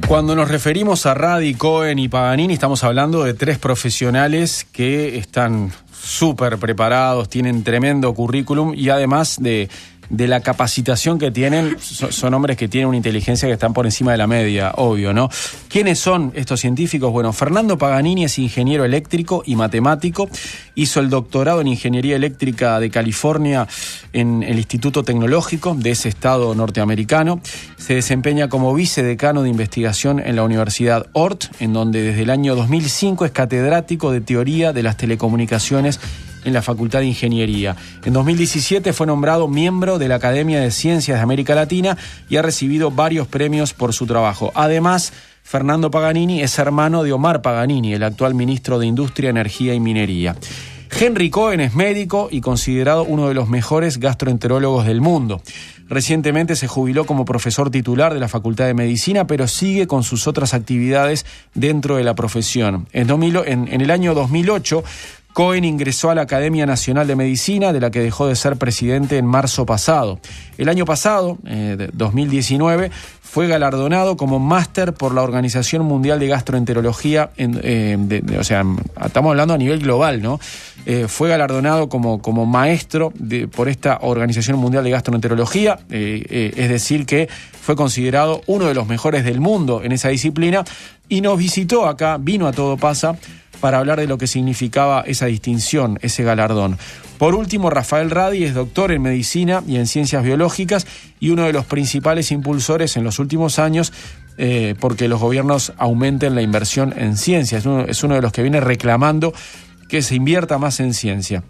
Cuando nos referimos a Radi, Cohen y Paganini, estamos hablando de 3 profesionales que están súper preparados, tienen tremendo currículum y además de la capacitación que tienen, son hombres que tienen una inteligencia que están por encima de la media, obvio, ¿no? ¿Quiénes son estos científicos? Bueno, Fernando Paganini es ingeniero eléctrico y matemático, hizo el doctorado en Ingeniería Eléctrica de California en el Instituto Tecnológico de ese estado norteamericano, se desempeña como vicedecano de investigación en la Universidad Ort, en donde desde el año 2005 es catedrático de Teoría de las Telecomunicaciones en la Facultad de Ingeniería. En 2017 fue nombrado miembro de la Academia de Ciencias de América Latina y ha recibido varios premios por su trabajo. Además, Fernando Paganini es hermano de Omar Paganini, el actual ministro de Industria, Energía y Minería. Henry Cohen es médico y considerado uno de los mejores gastroenterólogos del mundo. Recientemente se jubiló como profesor titular de la Facultad de Medicina, pero sigue con sus otras actividades dentro de la profesión. En el año 2008, Cohen ingresó a la Academia Nacional de Medicina, de la que dejó de ser presidente en marzo pasado. El año pasado, 2019, fue galardonado como máster por la Organización Mundial de Gastroenterología, estamos hablando a nivel global, ¿no? Fue galardonado como maestro por esta Organización Mundial de Gastroenterología, es decir, que fue considerado uno de los mejores del mundo en esa disciplina y nos visitó acá, vino a Todo Pasa, para hablar de lo que significaba esa distinción, ese galardón. Por último, Rafael Radi es doctor en Medicina y en Ciencias Biológicas y uno de los principales impulsores en los últimos años porque los gobiernos aumenten la inversión en ciencia. Es uno de los que viene reclamando que se invierta más en ciencia.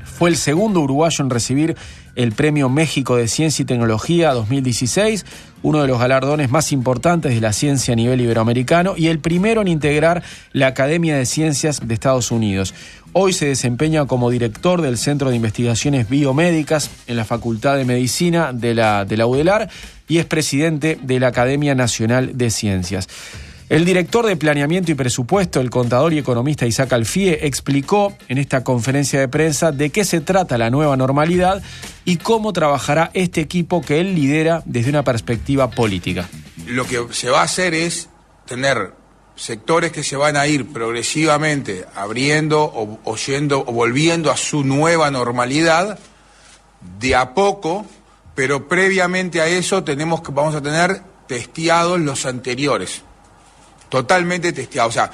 Fue el segundo uruguayo en recibir el Premio México de Ciencia y Tecnología 2016, uno de los galardones más importantes de la ciencia a nivel iberoamericano y el primero en integrar la Academia de Ciencias de Estados Unidos. Hoy se desempeña como director del Centro de Investigaciones Biomédicas en la Facultad de Medicina de la UDELAR y es presidente de la Academia Nacional de Ciencias. El director de Planeamiento y Presupuesto, el contador y economista Isaac Alfie, explicó en esta conferencia de prensa de qué se trata la nueva normalidad y cómo trabajará este equipo que él lidera desde una perspectiva política. Lo que se va a hacer es tener sectores que se van a ir progresivamente abriendo o volviendo a su nueva normalidad de a poco, pero previamente a eso vamos a tener testeados los anteriores. Totalmente testeado, o sea,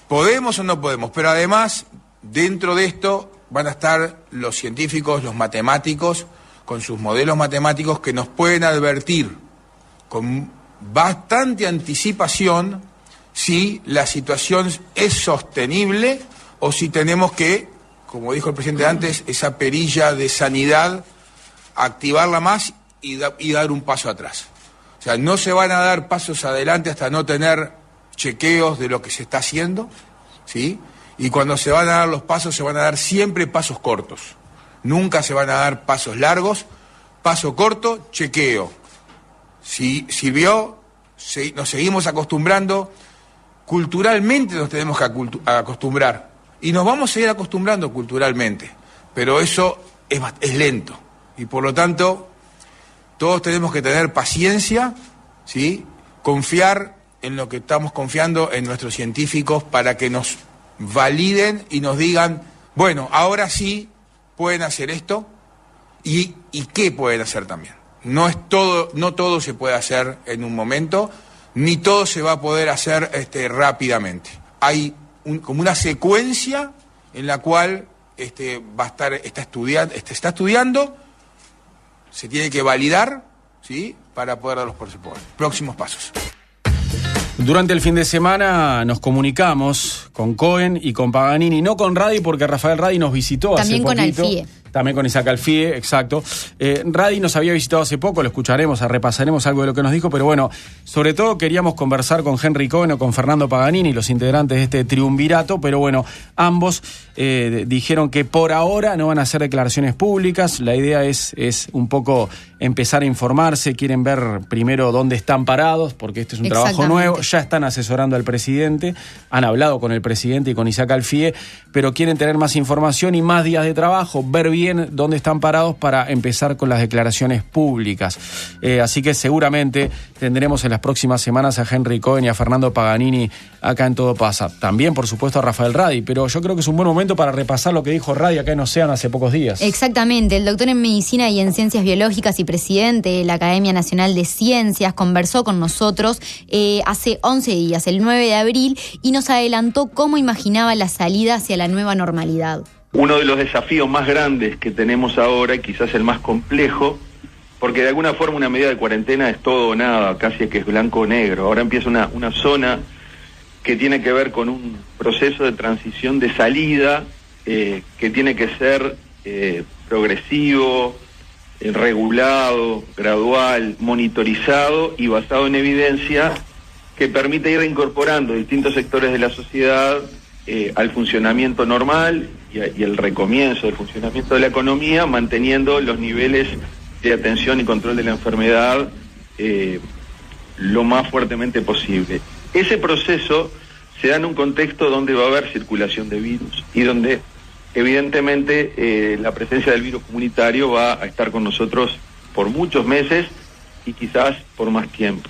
podemos o no podemos, pero además dentro de esto van a estar los científicos, los matemáticos, con sus modelos matemáticos que nos pueden advertir con bastante anticipación si la situación es sostenible o si tenemos que, como dijo el presidente antes, esa perilla de sanidad, activarla más y dar un paso atrás. O sea, no se van a dar pasos adelante hasta no tener chequeos de lo que se está haciendo, ¿sí? Y cuando se van a dar los pasos, se van a dar siempre pasos cortos. Nunca se van a dar pasos largos. Paso corto, chequeo. Si sirvió, nos seguimos acostumbrando. Culturalmente nos tenemos que acostumbrar. Y nos vamos a ir acostumbrando culturalmente. Pero eso es lento. Y por lo tanto, todos tenemos que tener paciencia, ¿sí? Confiar en lo que estamos confiando en nuestros científicos para que nos validen y nos digan, bueno, ahora sí pueden hacer esto y qué pueden hacer también. No todo se puede hacer en un momento, ni todo se va a poder hacer rápidamente. Hay como una secuencia en la cual está estudiando, se tiene que validar, ¿sí? Para poder dar los próximos pasos. Durante el fin de semana nos comunicamos con Cohen y con Paganini, no con Radi porque Rafael Radi nos visitó también hace poquito. También con Alfie. También con Isaac Alfie, exacto. Radi nos había visitado hace poco, lo escucharemos, repasaremos algo de lo que nos dijo, pero bueno, sobre todo queríamos conversar con Henry Cohen o con Fernando Paganini, los integrantes de este triunvirato, pero bueno, ambos dijeron que por ahora no van a hacer declaraciones públicas. La idea es un poco empezar a informarse, quieren ver primero dónde están parados, porque este es un trabajo nuevo, ya están asesorando al presidente, han hablado con el presidente y con Isaac Alfie, pero quieren tener más información y más días de trabajo, ver bien dónde están parados para empezar con las declaraciones públicas. Así que seguramente tendremos en las próximas semanas a Henry Cohen y a Fernando Paganini acá en Todo Pasa. También, por supuesto, a Rafael Radi, pero yo creo que es un buen momento para repasar lo que dijo Radi acá en Océano hace pocos días. Exactamente, el doctor en Medicina y en Ciencias Biológicas y presidente de la Academia Nacional de Ciencias conversó con nosotros hace 11 días, el 9 de abril, y nos adelantó cómo imaginaba la salida hacia la nueva normalidad. Uno de los desafíos más grandes que tenemos ahora, y quizás el más complejo, porque de alguna forma una medida de cuarentena es todo o nada, casi que es blanco o negro. Ahora empieza una zona que tiene que ver con un proceso de transición de salida que tiene que ser progresivo, regulado, gradual, monitorizado y basado en evidencia, que permite ir incorporando distintos sectores de la sociedad al funcionamiento normal y el recomienzo del funcionamiento de la economía, manteniendo los niveles de atención y control de la enfermedad lo más fuertemente posible. Ese proceso se da en un contexto donde va a haber circulación de virus y donde evidentemente la presencia del virus comunitario va a estar con nosotros por muchos meses y quizás por más tiempo.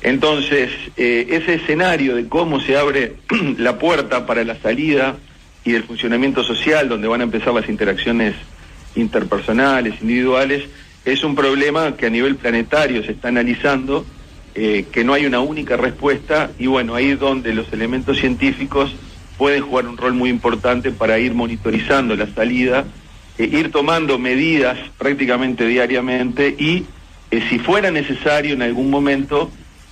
Entonces, ese escenario de cómo se abre la puerta para la salida y del funcionamiento social, donde van a empezar las interacciones interpersonales, individuales, es un problema que a nivel planetario se está analizando, que no hay una única respuesta, y bueno, ahí es donde los elementos científicos pueden jugar un rol muy importante para ir monitorizando la salida, ir tomando medidas prácticamente diariamente y, si fuera necesario en algún momento,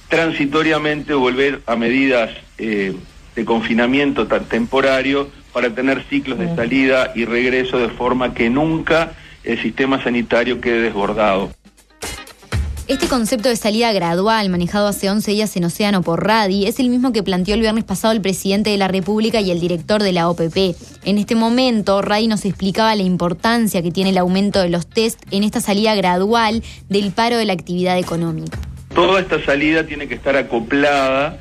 transitoriamente volver a medidas de confinamiento tan temporario para tener ciclos de salida y regreso de forma que nunca el sistema sanitario quede desbordado. Este concepto de salida gradual, manejado hace 11 días en Océano por Radi, es el mismo que planteó el viernes pasado el presidente de la República y el director de la OPP. En este momento, Radi nos explicaba la importancia que tiene el aumento de los test en esta salida gradual del paro de la actividad económica. Toda esta salida tiene que estar acoplada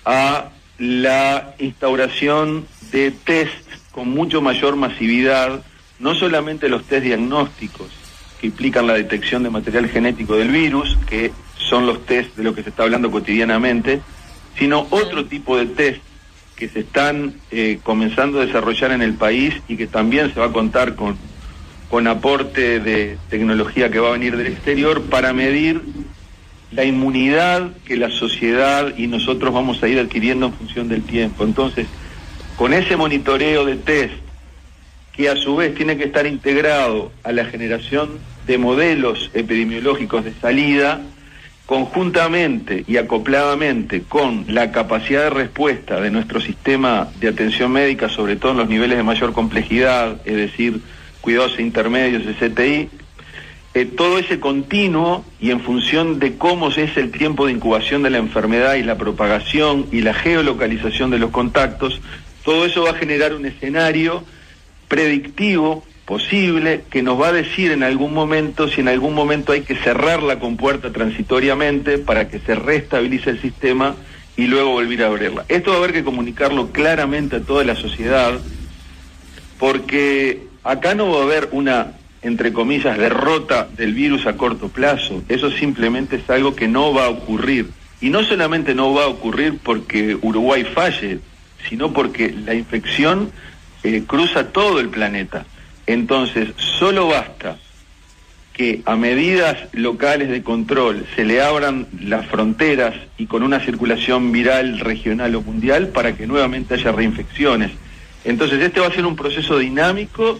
a la instauración de test con mucho mayor masividad, no solamente los test diagnósticos, que implican la detección de material genético del virus, que son los test de lo que se está hablando cotidianamente, sino otro tipo de test que se están comenzando a desarrollar en el país y que también se va a contar con aporte de tecnología que va a venir del exterior para medir la inmunidad que la sociedad y nosotros vamos a ir adquiriendo en función del tiempo. Entonces, con ese monitoreo de test, que a su vez tiene que estar integrado a la generación de modelos epidemiológicos de salida, conjuntamente y acopladamente con la capacidad de respuesta de nuestro sistema de atención médica, sobre todo en los niveles de mayor complejidad, es decir, cuidados intermedios de CTI, todo ese continuo y en función de cómo es el tiempo de incubación de la enfermedad y la propagación y la geolocalización de los contactos, todo eso va a generar un escenario predictivo, posible, que nos va a decir en algún momento si en algún momento hay que cerrar la compuerta transitoriamente para que se restabilice el sistema y luego volver a abrirla. Esto va a haber que comunicarlo claramente a toda la sociedad, porque acá no va a haber una, entre comillas, derrota del virus a corto plazo. Eso simplemente es algo que no va a ocurrir. Y no solamente no va a ocurrir porque Uruguay falle, sino porque la infección cruza todo el planeta. Entonces, solo basta que a medidas locales de control se le abran las fronteras y con una circulación viral regional o mundial para que nuevamente haya reinfecciones. Entonces, este va a ser un proceso dinámico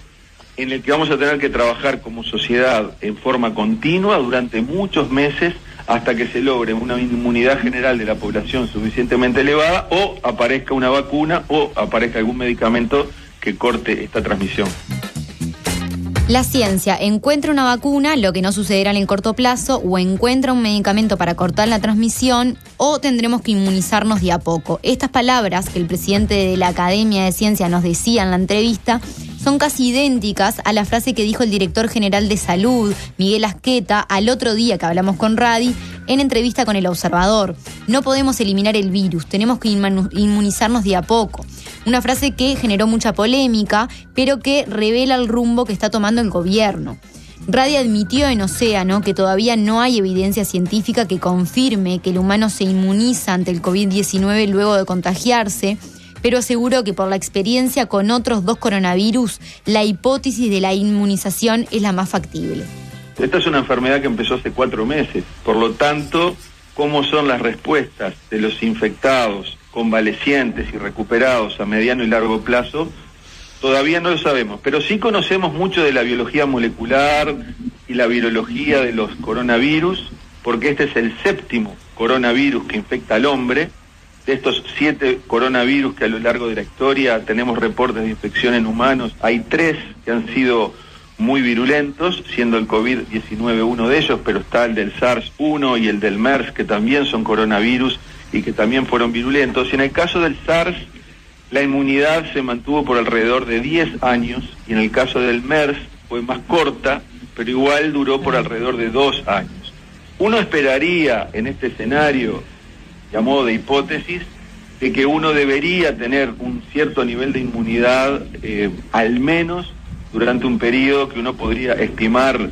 en el que vamos a tener que trabajar como sociedad en forma continua durante muchos meses hasta que se logre una inmunidad general de la población suficientemente elevada o aparezca una vacuna o aparezca algún medicamento que corte esta transmisión. La ciencia encuentra una vacuna, lo que no sucederá en el corto plazo, o encuentra un medicamento para cortar la transmisión, o tendremos que inmunizarnos de a poco. Estas palabras que el presidente de la Academia de Ciencia nos decía en la entrevista son casi idénticas a la frase que dijo el director general de Salud, Miguel Asqueta, al otro día que hablamos con Radi, en entrevista con El Observador. No podemos eliminar el virus, tenemos que inmunizarnos de a poco. Una frase que generó mucha polémica, pero que revela el rumbo que está tomando el gobierno. Radi admitió en Océano que todavía no hay evidencia científica que confirme que el humano se inmuniza ante el COVID-19 luego de contagiarse, pero aseguró que por la experiencia con otros 2 coronavirus, la hipótesis de la inmunización es la más factible. Esta es una enfermedad que empezó hace 4 meses, por lo tanto, ¿cómo son las respuestas de los infectados, convalecientes y recuperados a mediano y largo plazo? Todavía no lo sabemos, pero sí conocemos mucho de la biología molecular y la virología de los coronavirus, porque este es el 7º coronavirus que infecta al hombre. De estos 7 coronavirus que a lo largo de la historia tenemos reportes de infección en humanos, hay 3 que han sido muy virulentos, siendo el COVID-19 uno de ellos, pero está el del SARS-1 y el del MERS, que también son coronavirus y que también fueron virulentos. Y en el caso del SARS, la inmunidad se mantuvo por alrededor de 10 años, y en el caso del MERS fue más corta, pero igual duró por alrededor de 2 años. Uno esperaría en este escenario, y a modo de hipótesis, de que uno debería tener un cierto nivel de inmunidad, al menos durante un periodo que uno podría estimar,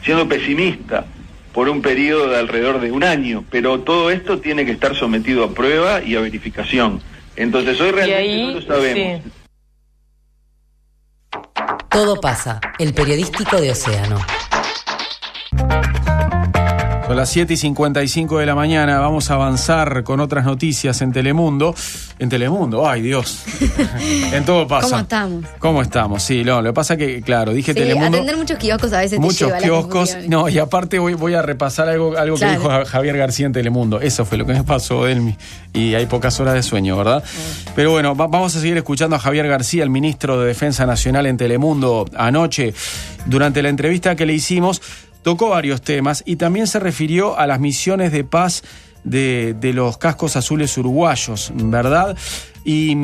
siendo pesimista, por un periodo de alrededor de 1 año, pero todo esto tiene que estar sometido a prueba y a verificación. Entonces hoy realmente no lo sabemos. Sí. Todo pasa, el periodístico de Océano. Son las 7:55 de la mañana. Vamos a avanzar con otras noticias en Telemundo. En Telemundo, ay Dios. En todo pasa. ¿Cómo estamos? ¿Cómo estamos? Sí, no, lo que pasa que, claro, dije sí, Telemundo. Atender muchos kioscos a veces muchos te lleva kioscos. No, y aparte voy a repasar algo claro. que dijo Javier García en Telemundo. Eso fue lo que me pasó, Delmi. Y hay pocas horas de sueño, ¿verdad? Pero bueno, vamos a seguir escuchando a Javier García, el ministro de Defensa Nacional en Telemundo anoche. Durante la entrevista que le hicimos, tocó varios temas y también se refirió a las misiones de paz de los cascos azules uruguayos, ¿verdad? Y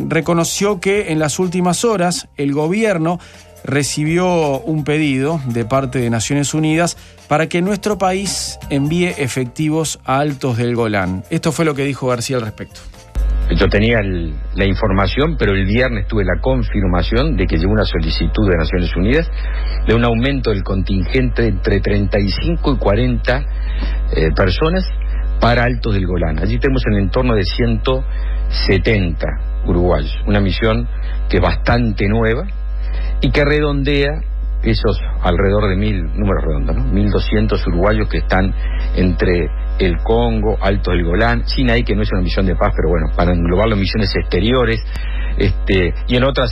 reconoció que en las últimas horas el gobierno recibió un pedido de parte de Naciones Unidas para que nuestro país envíe efectivos a Altos del Golán. Esto fue lo que dijo García al respecto. Yo tenía la información, pero el viernes tuve la confirmación de que llegó una solicitud de Naciones Unidas de un aumento del contingente entre 35 y 40 personas para Altos del Golán. Allí tenemos en el entorno de 170 uruguayos, una misión que es bastante nueva y que redondea esos alrededor de 1.000, números redondos, ¿no? 1.200 uruguayos que están entre el Congo, Altos del Golán, Sinaí, que no es una misión de paz, pero bueno, para englobar las misiones exteriores, y en otros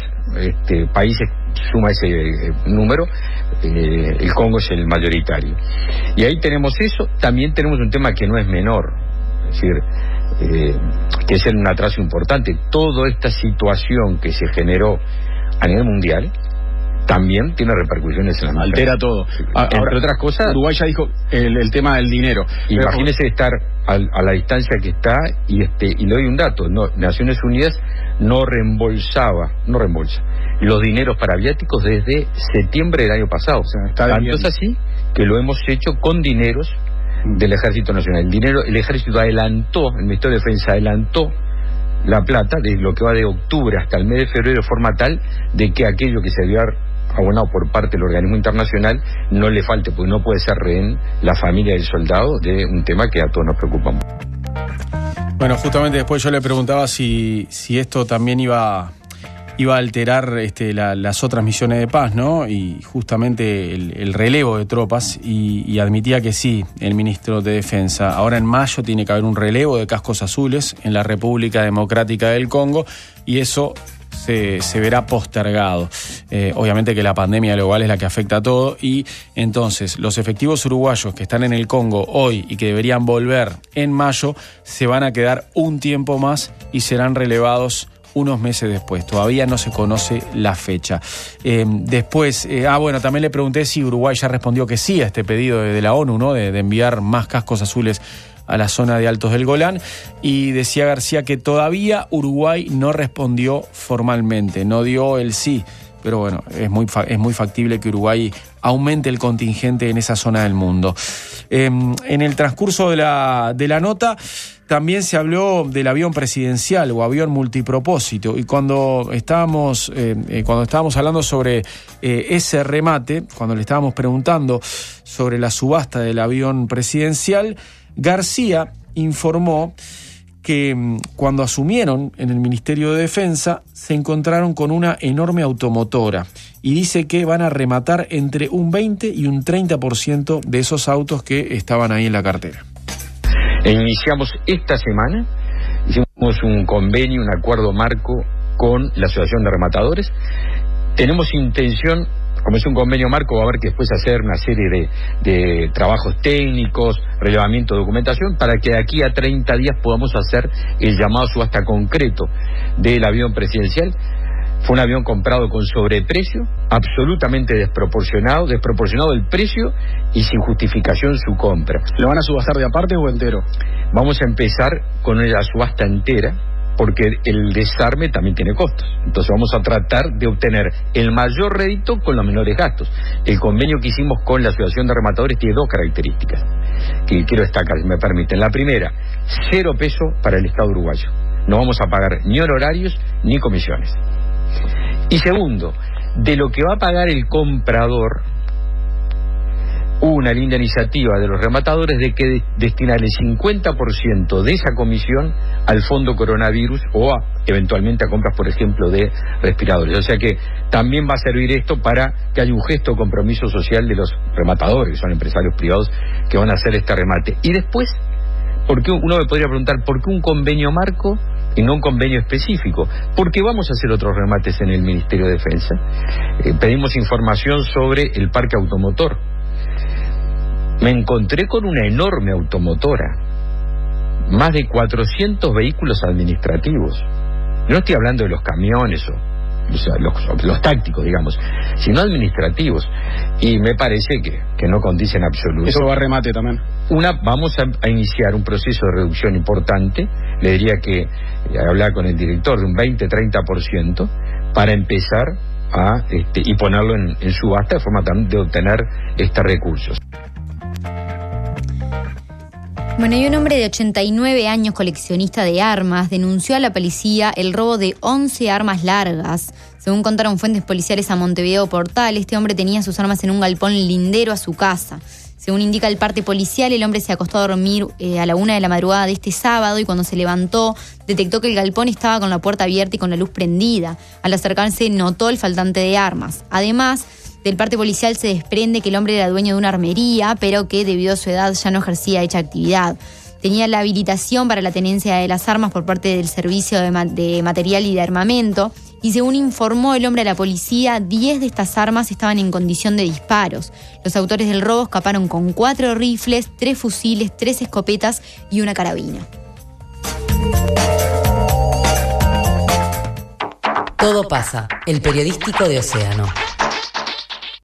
países suma ese número, el Congo es el mayoritario. Y ahí tenemos eso. También tenemos un tema que no es menor, es decir, que es un atraso importante. Toda esta situación que se generó a nivel mundial también tiene repercusiones en la misiones. Altera todo. Entre otras cosas, Uruguay ya dijo el tema del dinero. Imagínese estar a la distancia que está y le doy un dato. Naciones Unidas no reembolsa los dineros para viáticos desde septiembre del año pasado. O sea, tanto es así que lo hemos hecho con dineros del Ejército Nacional. El Ejército adelantó, el Ministerio de Defensa adelantó la plata de lo que va de octubre hasta el mes de febrero, de forma tal de que aquello que se debió haber abonado por parte del organismo internacional no le falte, porque no puede ser rehén la familia del soldado de un tema que a todos nos preocupa mucho. Bueno, justamente después yo le preguntaba si esto también iba a alterar las otras misiones de paz, ¿no? Y justamente el relevo de tropas, y admitía que sí, el ministro de Defensa. Ahora en mayo tiene que haber un relevo de cascos azules en la República Democrática del Congo, y eso se verá postergado. Obviamente que la pandemia global es la que afecta a todo, y entonces los efectivos uruguayos que están en el Congo hoy y que deberían volver en mayo se van a quedar un tiempo más y serán relevados unos meses después. Todavía no se conoce la fecha. Después, bueno, también le pregunté si Uruguay ya respondió que sí a este pedido de la ONU, ¿no? De enviar más cascos azules a la zona de Altos del Golán, y decía García que todavía Uruguay no respondió formalmente, no dio el sí, pero bueno, es muy factible que Uruguay aumente el contingente en esa zona del mundo. En el transcurso de la nota también se habló del avión presidencial o avión multipropósito, y cuando estábamos hablando sobre ese remate, cuando le estábamos preguntando sobre la subasta del avión presidencial, García informó que cuando asumieron en el Ministerio de Defensa se encontraron con una enorme automotora, y dice que van a rematar entre un 20 y un 30% de esos autos que estaban ahí en la cartera. Iniciamos esta semana, hicimos un convenio, un acuerdo marco con la Asociación de Rematadores. Tenemos intención, como es un convenio marco, va a haber que después hacer una serie de trabajos técnicos, relevamiento de documentación, para que de aquí a 30 días podamos hacer el llamado subasta concreto del avión presidencial. Fue un avión comprado con sobreprecio, absolutamente desproporcionado el precio y sin justificación su compra. ¿Lo van a subastar de aparte o entero? Vamos a empezar con la subasta entera, porque el desarme también tiene costos. Entonces vamos a tratar de obtener el mayor rédito con los menores gastos. El convenio que hicimos con la Asociación de Rematadores tiene dos características que quiero destacar, si me permiten. La primera, 0 pesos para el Estado uruguayo. No vamos a pagar ni honorarios ni comisiones. Y segundo, de lo que va a pagar el comprador, hubo una linda iniciativa de los rematadores de que destinar el 50% de esa comisión al fondo coronavirus o eventualmente a compras, por ejemplo, de respiradores. O sea que también va a servir esto para que haya un gesto de compromiso social de los rematadores, que son empresarios privados que van a hacer este remate. Y después, porque uno me podría preguntar, ¿por qué un convenio marco y no un convenio específico? Porque vamos a hacer otros remates en el Ministerio de Defensa. Pedimos información sobre el parque automotor. Me encontré con una enorme automotora, más de 400 vehículos administrativos. No estoy hablando de los camiones o sea, los tácticos, digamos, sino administrativos. Y me parece que no condice en absoluto. Eso va a remate también. Vamos a iniciar un proceso de reducción importante, le diría que hablar con el director de un 20-30% para empezar y ponerlo en subasta de forma también de obtener recursos. Bueno, y un hombre de 89 años, coleccionista de armas, denunció a la policía el robo de 11 armas largas. Según contaron fuentes policiales a Montevideo Portal, este hombre tenía sus armas en un galpón lindero a su casa. Según indica el parte policial, el hombre se acostó a dormir a la 1 de la madrugada de este sábado y cuando se levantó detectó que el galpón estaba con la puerta abierta y con la luz prendida. Al acercarse notó el faltante de armas. Además, del parte policial se desprende que el hombre era dueño de una armería, pero que debido a su edad ya no ejercía dicha actividad. Tenía la habilitación para la tenencia de las armas por parte del Servicio de Material y de Armamento, y según informó el hombre a la policía, 10 de estas armas estaban en condición de disparos. Los autores del robo escaparon con 4 rifles, 3 fusiles, 3 escopetas y una carabina. Todo pasa, el periodístico de Océano.